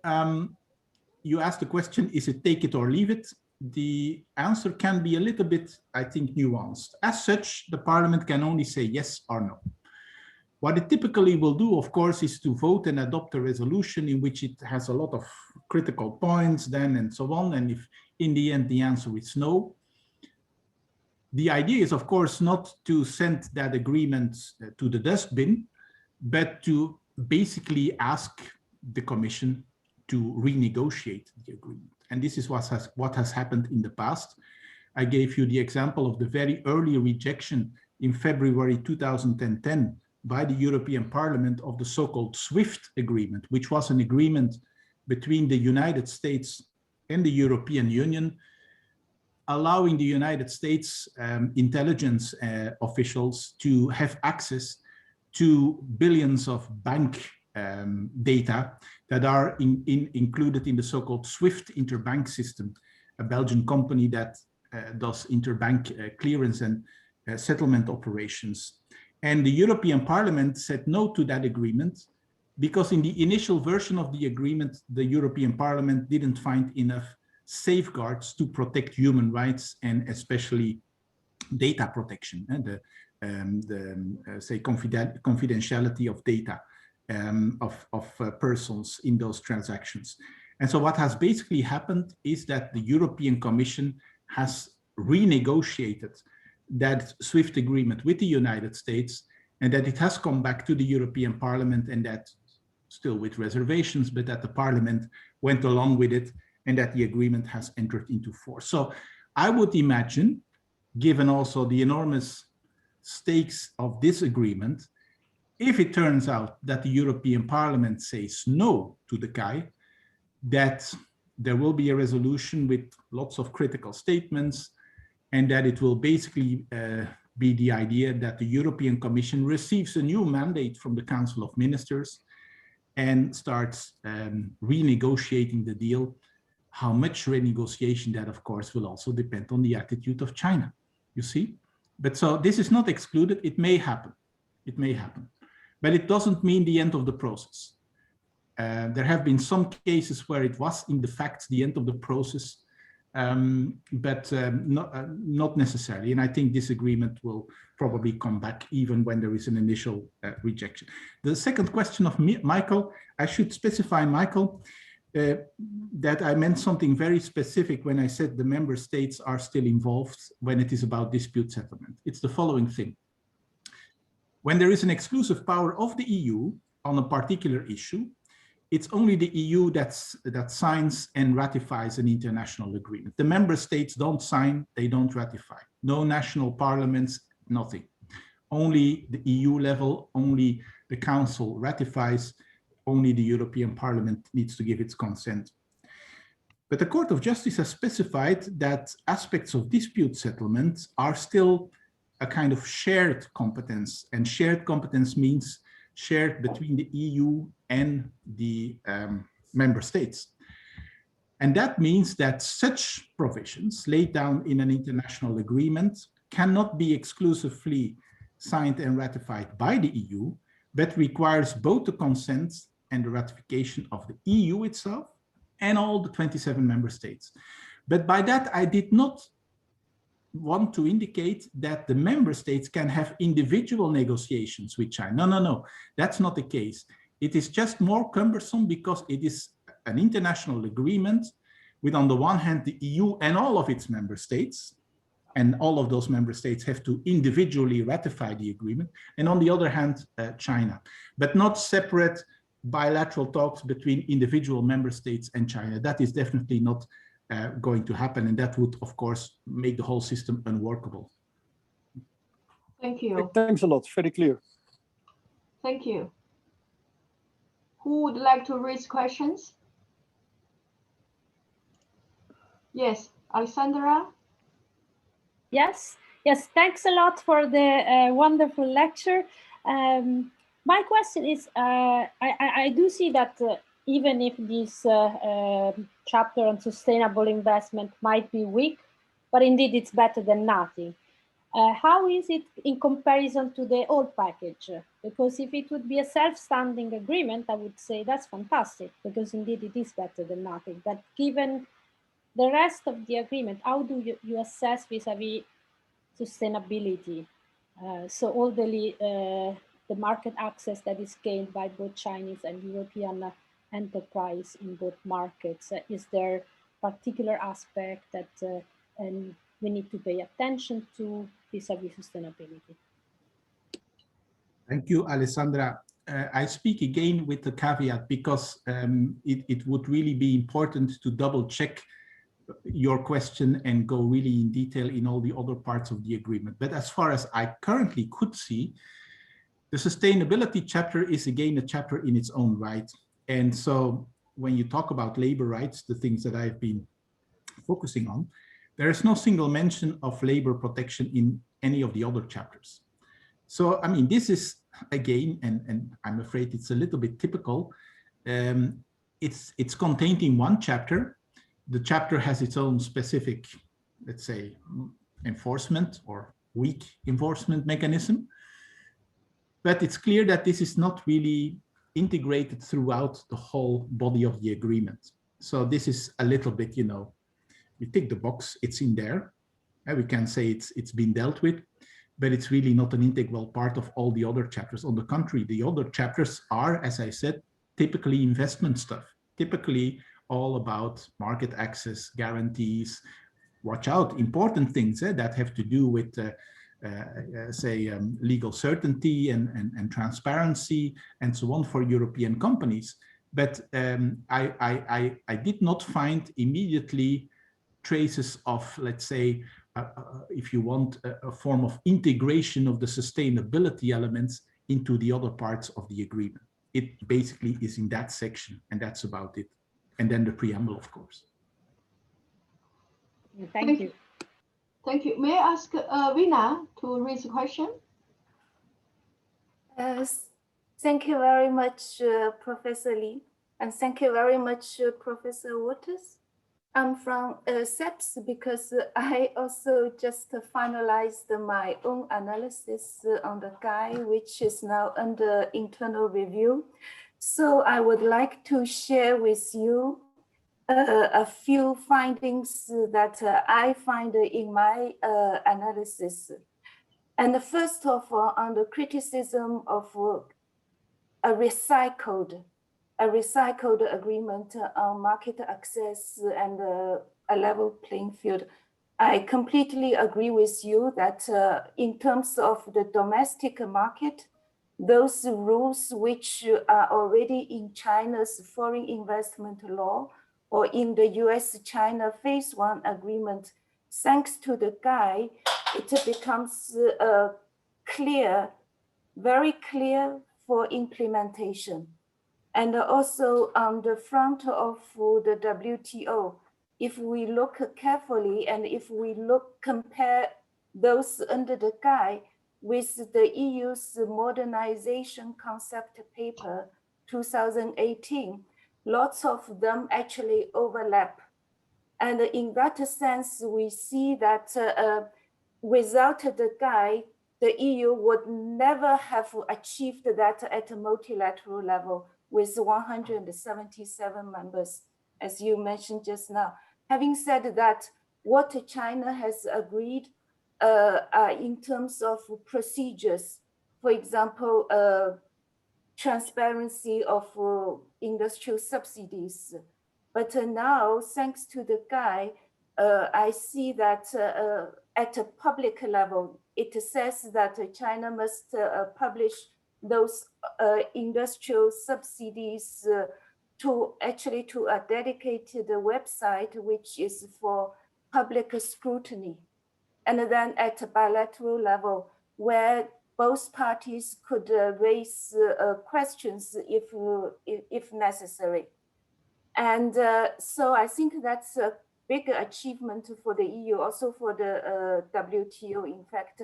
you asked the question, is it take it or leave it? The answer can be a little bit, I think, nuanced. As such, the Parliament can only say yes or no. What it typically will do, of course, is to vote and adopt a resolution in which it has a lot of critical points then and so on. And if in the end the answer is no, the idea is, of course, not to send that agreement to the dustbin, but to basically ask the Commission to renegotiate the agreement. And this is what has happened in the past. I gave you the example of the very early rejection in February 2010 by the European Parliament of the so-called SWIFT agreement, which was an agreement between the United States and the European Union, allowing the United States intelligence officials to have access to billions of bank data that are included in the so-called SWIFT interbank system, a Belgian company that does interbank clearance and settlement operations. And the European Parliament said no to that agreement because in the initial version of the agreement, the European Parliament didn't find enough safeguards to protect human rights and especially data protection and say confidentiality of data of persons in those transactions. And so what has basically happened is that the European Commission has renegotiated that SWIFT agreement with the United States, and that it has come back to the European Parliament, and that still with reservations, but that the Parliament went along with it and that the agreement has entered into force. So I would imagine, given also the enormous stakes of this agreement, if it turns out that the European Parliament says no to the CAI, that there will be a resolution with lots of critical statements, and that it will basically be the idea that the European Commission receives a new mandate from the Council of Ministers and starts renegotiating the deal. How much renegotiation, that of course will also depend on the attitude of China, you see? But so this is not excluded, it may happen, but it doesn't mean the end of the process. There have been some cases where it was in the fact the end of the process, but not necessarily. And I think this agreement will probably come back even when there is an initial rejection. The second question of Michael, I should specify, Michael, that I meant something very specific when I said the member states are still involved when it is about dispute settlement. It's the following thing. When there is an exclusive power of the EU on a particular issue, it's only the EU that signs and ratifies an international agreement. The member states don't sign, they don't ratify. No national parliaments, nothing. Only the EU level, only the Council ratifies, only the European Parliament needs to give its consent. But the Court of Justice has specified that aspects of dispute settlement are still a kind of shared competence, and shared competence means shared between the EU and the member states. And that means that such provisions laid down in an international agreement cannot be exclusively signed and ratified by the EU, but requires both the consent and the ratification of the EU itself and all the 27 member states. But by that, I did not want to indicate that the member states can have individual negotiations with China. No, no, no, that's not the case. It is just more cumbersome because it is an international agreement with, on the one hand, the EU and all of its member states, and all of those member states have to individually ratify the agreement, and on the other hand, China, but not separate bilateral talks between individual member states and China. That is definitely not going to happen, and that would, of course, make the whole system unworkable. Thank you. Thanks a lot. Very clear. Thank you. Who would like to raise questions? Yes, Alexandra. Yes, thanks a lot for the wonderful lecture. My question is, I do see that even if this chapter on sustainable investment might be weak, but indeed it's better than nothing. How is it in comparison to the old package? Because if it would be a self-standing agreement, I would say that's fantastic, because indeed it is better than nothing. But given the rest of the agreement, how do you assess vis-a-vis sustainability? So all the market access that is gained by both Chinese and European enterprise in both markets, is there particular aspect that we need to pay attention to vis-a-vis sustainability? Thank you, Alessandra. I speak again with the caveat because it would really be important to double check your question and go really in detail in all the other parts of the agreement. But as far as I currently could see, the sustainability chapter is again a chapter in its own right. And so when you talk about labor rights, the things that I've been focusing on, there is no single mention of labor protection in any of the other chapters. So, I mean, this is again, and I'm afraid it's a little bit typical. It's contained in one chapter. The chapter has its own specific, let's say, enforcement or weak enforcement mechanism. But it's clear that this is not really integrated throughout the whole body of the agreement. So this is a little bit, you know, we tick the box, it's in there. And we can say it's been dealt with, but it's really not an integral part of all the other chapters. On the contrary, the other chapters are, as I said, typically investment stuff, typically all about market access, guarantees, watch out, important things that have to do with, say, legal certainty and transparency and so on for European companies. But I did not find immediately traces of, let's say, if you want, a form of integration of the sustainability elements into the other parts of the agreement. It basically is in that section, and that's about it. And then the preamble, of course. Thank you. Thank you. May I ask Vina to raise a question? Thank you very much, Professor Lee, and thank you very much, Professor Wouters. I'm from SEPS because I also just finalized my own analysis on the guide, which is now under internal review. So I would like to share with you a few findings that I find in my analysis. And first of all, on the criticism of a recycled agreement on market access and a level playing field. I completely agree with you that in terms of the domestic market, those rules which are already in China's foreign investment law or in the US-China Phase 1 agreement, thanks to the guide, it becomes clear, very clear for implementation. And also on the front of the WTO, if we look carefully and if we compare those under the guide with the EU's modernization concept paper 2018, lots of them actually overlap. And in that sense, we see that without the guide, the EU would never have achieved that at a multilateral level with 177 members, as you mentioned just now. Having said that, what China has agreed in terms of procedures, for example, transparency of industrial subsidies. But now, thanks to the guide, I see that at a public level, it says that China must publish those industrial subsidies to a dedicated website, which is for public scrutiny. And then at a bilateral level, where both parties could raise questions if necessary. And so I think that's a big achievement for the EU, also for the WTO, in fact.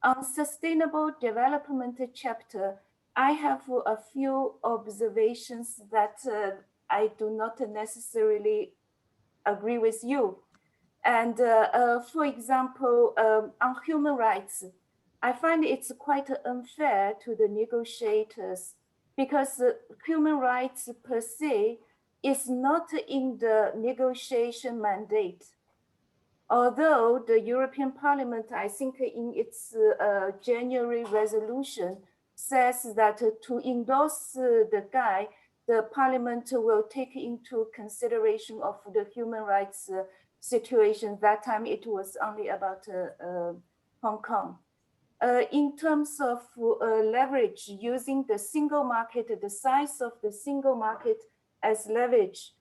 On sustainable development chapter, I have a few observations that I do not necessarily agree with you. And for example, on human rights, I find it's quite unfair to the negotiators because human rights per se is not in the negotiation mandate. Although the European Parliament, I think in its January resolution, says that to endorse the guide, the Parliament will take into consideration of the human rights situation. That time it was only about Hong Kong. In terms of leverage, using the single market, the size of the single market as leverage,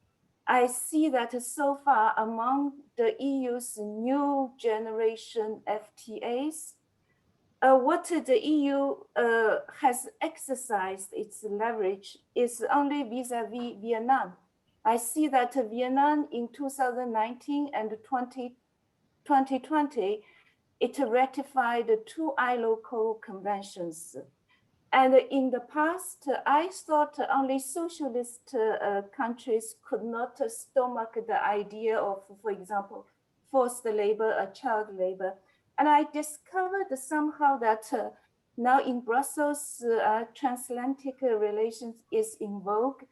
I see that so far among the EU's new generation FTAs, what the EU has exercised its leverage is only vis-a-vis Vietnam. I see that Vietnam in 2019 and 2020, it ratified 2 ILO conventions. And in the past, I thought only socialist countries could not stomach the idea of, for example, forced labor or child labor. And I discovered somehow that now in Brussels, transatlantic relations is in vogue.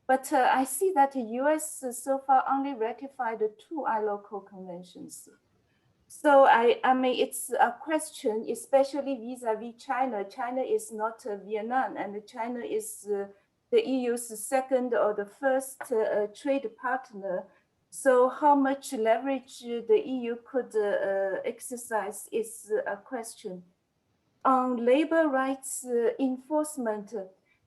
But I see that the US so far only ratified 2 ILO conventions. So I mean, it's a question, especially vis-a-vis China. China is not Vietnam, and China is the EU's second or the first trade partner. So how much leverage the EU could exercise is a question. On labor rights enforcement,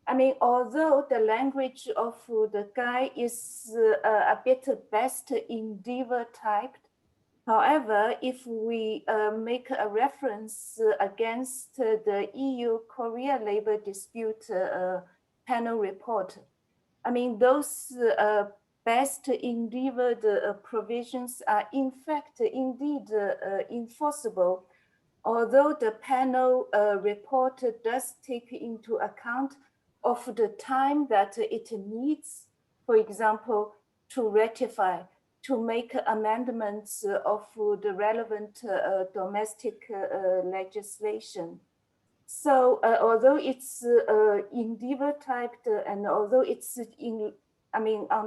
I mean, although the language of the guide is a bit best endeavor typed, however, if we make a reference against the EU-Korea labor dispute panel report, I mean, those best endeavored provisions are in fact indeed enforceable, although the panel report does take into account of the time that it needs, for example, to ratify, to make amendments of the relevant domestic legislation. So although it's endeavor typed and although it's on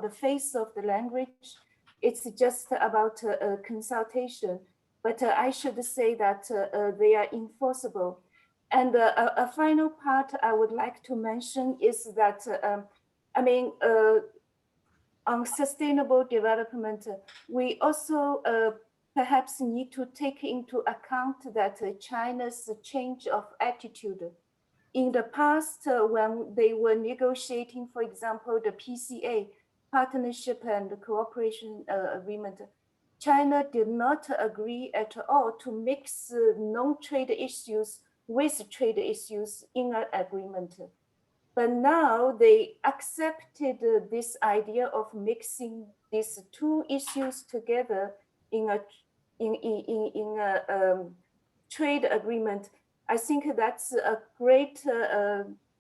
the face of the language, it's just about consultation. But I should say that they are enforceable. And a final part I would like to mention is that, on sustainable development, we also perhaps need to take into account that China's change of attitude. In the past, when they were negotiating, for example, the PCA, Partnership and Cooperation Agreement, China did not agree at all to mix non-trade issues with trade issues in an agreement. But now they accepted this idea of mixing these 2 issues together in a trade agreement. I think that's a great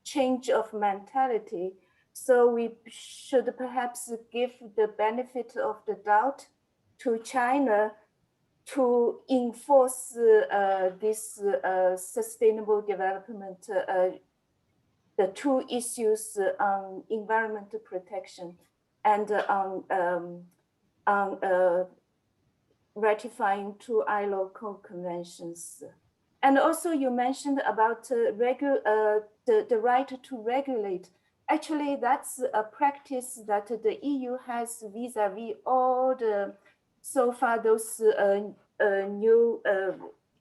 change of mentality. So we should perhaps give the benefit of the doubt to China to enforce this sustainable development, the 2 issues on environmental protection and on ratifying 2 ILO conventions. And also you mentioned about the right to regulate. Actually, that's a practice that the EU has vis-a-vis all the, so far those new,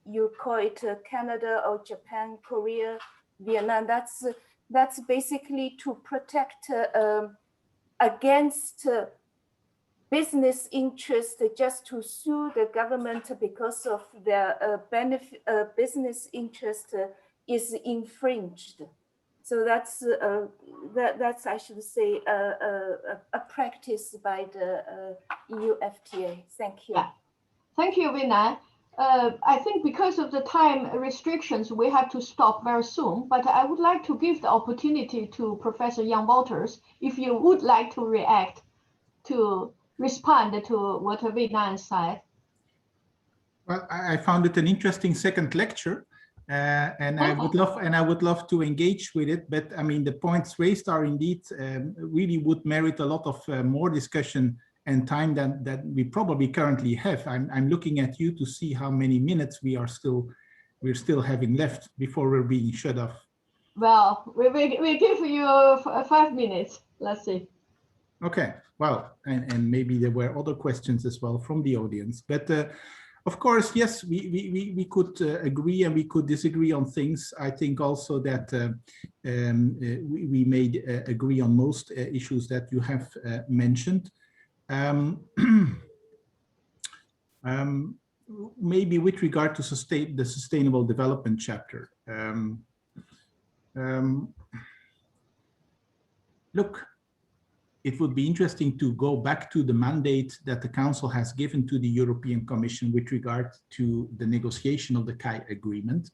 you call it Canada or Japan, Korea, Vietnam, that's basically to protect against business interest just to sue the government because of their business interest is infringed. So that's I should say a practice by the EU FTA. Thank you. Yeah. Thank you, Vinay. I think because of the time restrictions, we have to stop very soon, but I would like to give the opportunity to Professor Jan Wouters, if you would like to react, to respond to what Vinay said. Well, I found it an interesting second lecture, and I would love to engage with it. But I mean, the points raised are indeed really would merit a lot of more discussion and time than we probably currently have. I'm looking at you to see how many minutes we're still having left before we're being shut off. Well, we give you 5 minutes. Let's see. Okay. Well, and maybe there were other questions as well from the audience, but. Of course, yes, we could agree and we could disagree on things. I think also that we may agree on most issues that you have mentioned. Maybe with regard to the Sustainable Development chapter. Look, it would be interesting to go back to the mandate that the Council has given to the European Commission with regard to the negotiation of the CAI agreement.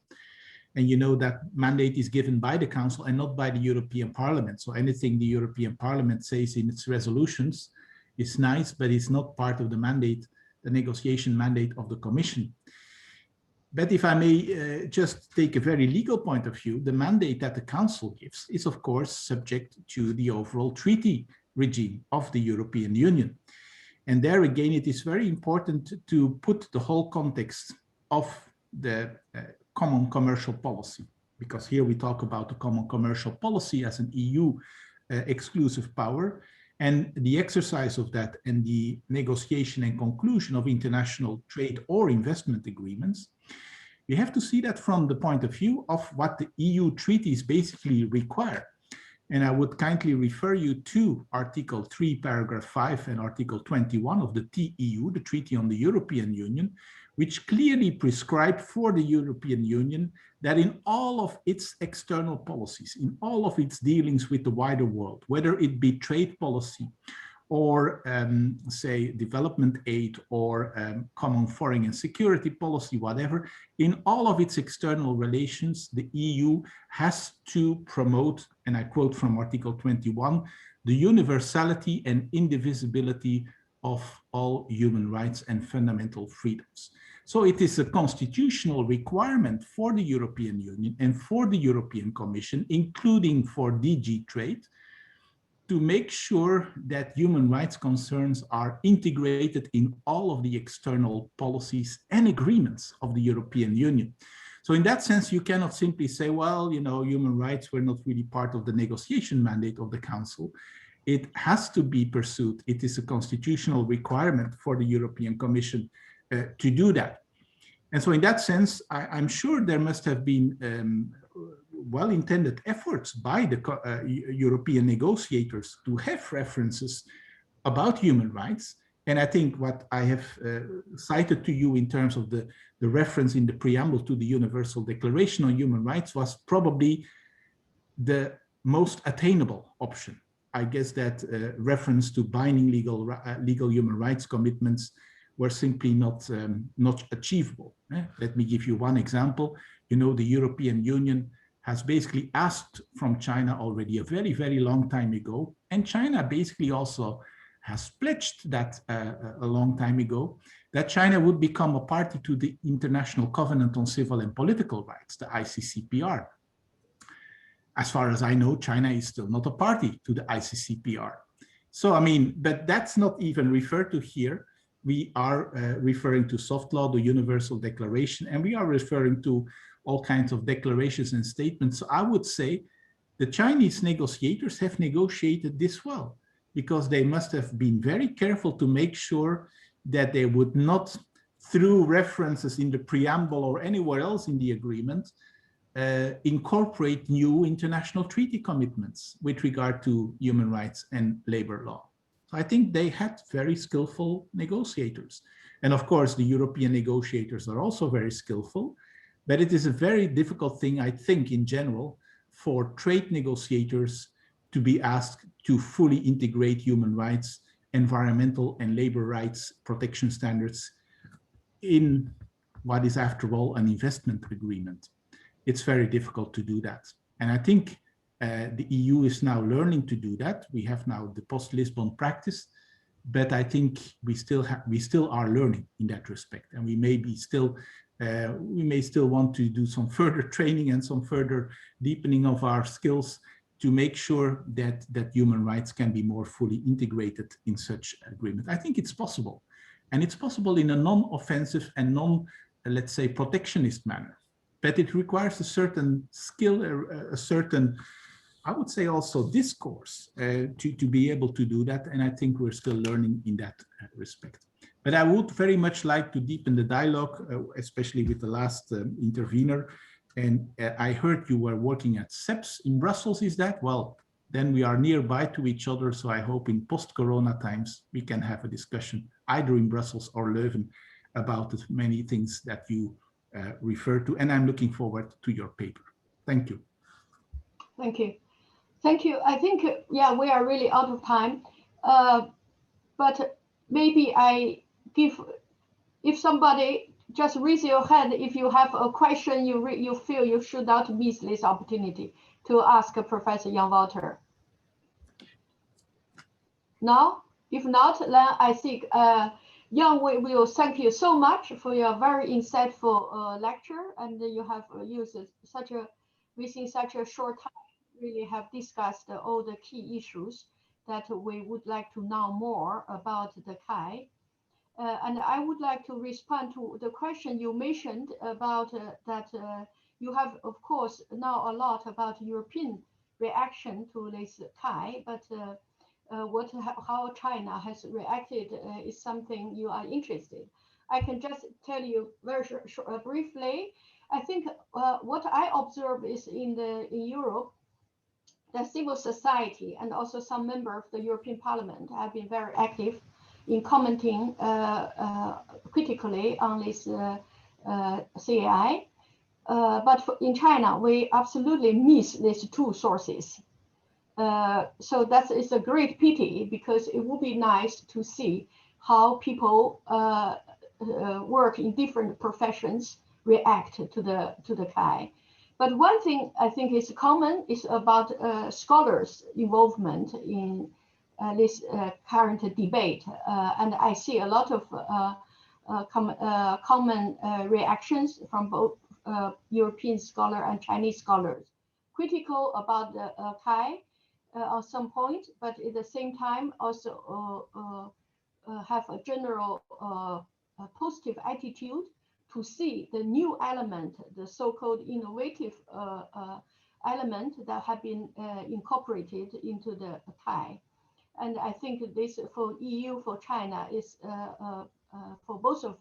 And you know that mandate is given by the Council and not by the European Parliament. So anything the European Parliament says in its resolutions is nice, but it's not part of the mandate, the negotiation mandate of the Commission. But if I may just take a very legal point of view, the mandate that the Council gives is of course subject to the overall treaty regime of the European Union. And there again, it is very important to put the whole context of the common commercial policy, because here we talk about the common commercial policy as an EU exclusive power, and the exercise of that and the negotiation and conclusion of international trade or investment agreements. We have to see that from the point of view of what the EU treaties basically require. And I would kindly refer you to Article 3, Paragraph 5 and Article 21 of the TEU, the Treaty on the European Union, which clearly prescribe for the European Union that in all of its external policies, in all of its dealings with the wider world, whether it be trade policy or say development aid or common foreign and security policy, whatever, in all of its external relations, the EU has to promote, and I quote from Article 21, the universality and indivisibility of all human rights and fundamental freedoms. So it is a constitutional requirement for the European Union and for the European Commission, including for DG Trade, to make sure that human rights concerns are integrated in all of the external policies and agreements of the European Union. So in that sense, you cannot simply say, well, you know, human rights were not really part of the negotiation mandate of the Council. It has to be pursued. It is a constitutional requirement for the European Commission to do that. And so in that sense, I'm sure there must have been well-intended efforts by the European negotiators to have references about human rights. And I think what I have cited to you in terms of the reference in the preamble to the Universal Declaration on Human Rights was probably the most attainable option. I guess that reference to binding legal human rights commitments were simply not achievable. Let me give you one example. You know, the European Union has basically asked from China already a very, very long time ago. And China basically also has pledged that a long time ago, that China would become a party to the International Covenant on Civil and Political Rights, the ICCPR. As far as I know, China is still not a party to the ICCPR. So, I mean, but that's not even referred to here. We are referring to soft law, the Universal Declaration, and we are referring to all kinds of declarations and statements. So I would say the Chinese negotiators have negotiated this well, because they must have been very careful to make sure that they would not, through references in the preamble or anywhere else in the agreement, incorporate new international treaty commitments with regard to human rights and labor law. So I think they had very skillful negotiators. And of course, the European negotiators are also very skillful. But it is a very difficult thing, I think, in general, for trade negotiators to be asked to fully integrate human rights, environmental and labor rights protection standards in what is, after all, an investment agreement. It's very difficult to do that. And I think the EU is now learning to do that. We have now the post-Lisbon practice. but I think we still are learning in that respect, and we may still want to do some further training and some further deepening of our skills to make sure that human rights can be more fully integrated in such agreement. I think it's possible, and it's possible in a non-offensive and let's say, protectionist manner. But it requires a certain skill, a certain, I would say, also discourse to be able to do that. And I think we're still learning in that respect. But I would very much like to deepen the dialogue, especially with the last intervener. And I heard you were working at CEPS in Brussels, is that? Well, then we are nearby to each other. So I hope in post-corona times, we can have a discussion either in Brussels or Leuven about the many things that you refer to. And I'm looking forward to your paper. Thank you. Thank you. Thank you. I think, yeah, we are really out of time. But maybe if somebody just raise your hand, if you have a question, you feel you should not miss this opportunity to ask Professor Jan Wouters. No? If not, then I think, Jan, we will thank you so much for your very insightful lecture, and you have used within such a short time, really have discussed all the key issues that we would like to know more about the CAI. And I would like to respond to the question you mentioned about that you have, of course, know a lot about European reaction to this CAI, but how China has reacted is something you are interested. I can just tell you very briefly. I think what I observe is in Europe, the civil society and also some members of the European Parliament have been very active in commenting critically on this CAI. But in China, we absolutely miss these two sources. So that is a great pity, because it would be nice to see how people work in different professions react to the CAI. But one thing I think is common is about scholars' involvement in this current debate. And I see a lot of common reactions from both European scholars and Chinese scholars, critical about the CAI at some point, but at the same time also have a general positive attitude to see the new element, the so-called innovative element that have been incorporated into the CAI. And I think this for EU, for China, is for both of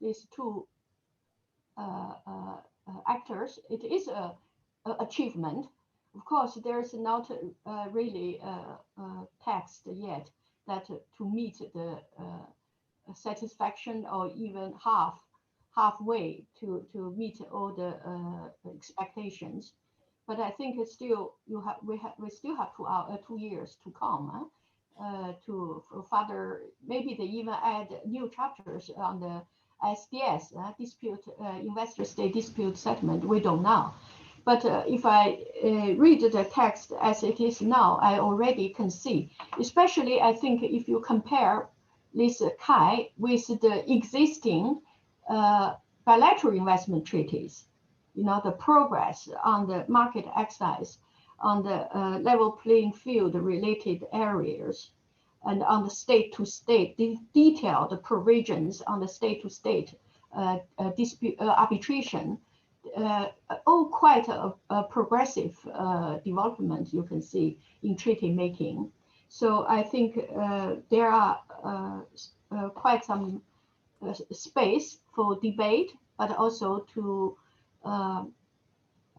these two actors, it is an achievement. Of course, there's not really text yet that to meet the satisfaction or even halfway to meet all the expectations. But I think it's still we still have 2 years to come to further. Maybe they even add new chapters on the SDS dispute, investor state dispute settlement. We don't know. But if I read the text as it is now, I already can see. Especially, I think if you compare this CAI with the existing bilateral investment treaties, you know, the progress on the market access, on the level playing field related areas, and on the state-to-state, detailed provisions on the state-to-state dispute arbitration, all quite a progressive development you can see in treaty making. So I think there are quite some space for debate, but also to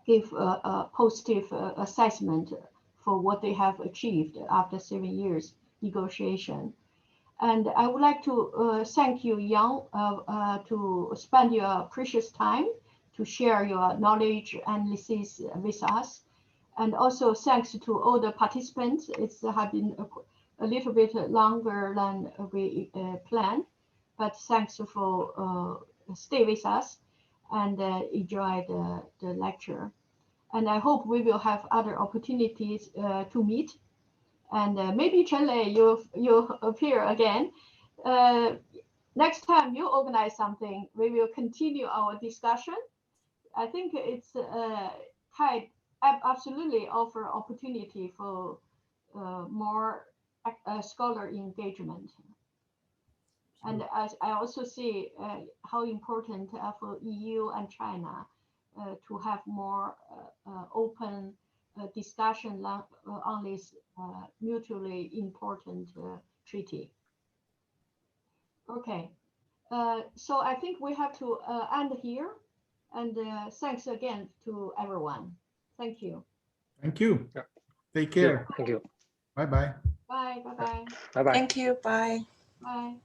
give a positive assessment for what they have achieved after 7 years negotiation. And I would like to thank you, Jan, to spend your precious time to share your knowledge analysis with us. And also thanks to all the participants. It's have been a little bit longer than we planned, but thanks for stay with us and enjoy the lecture. And I hope we will have other opportunities to meet And maybe Chenlei, you appear again. Next time you organize something, we will continue our discussion. I think it's absolutely offer opportunity for more scholar engagement. And I also see how important for EU and China to have more open discussion on this mutually important treaty. Okay, so I think we have to end here. And thanks again to everyone. Thank you. Thank you. Yeah. Take care. Thank you. Bye-bye. Bye. Bye-bye. Bye-bye. Thank you. Bye. Bye.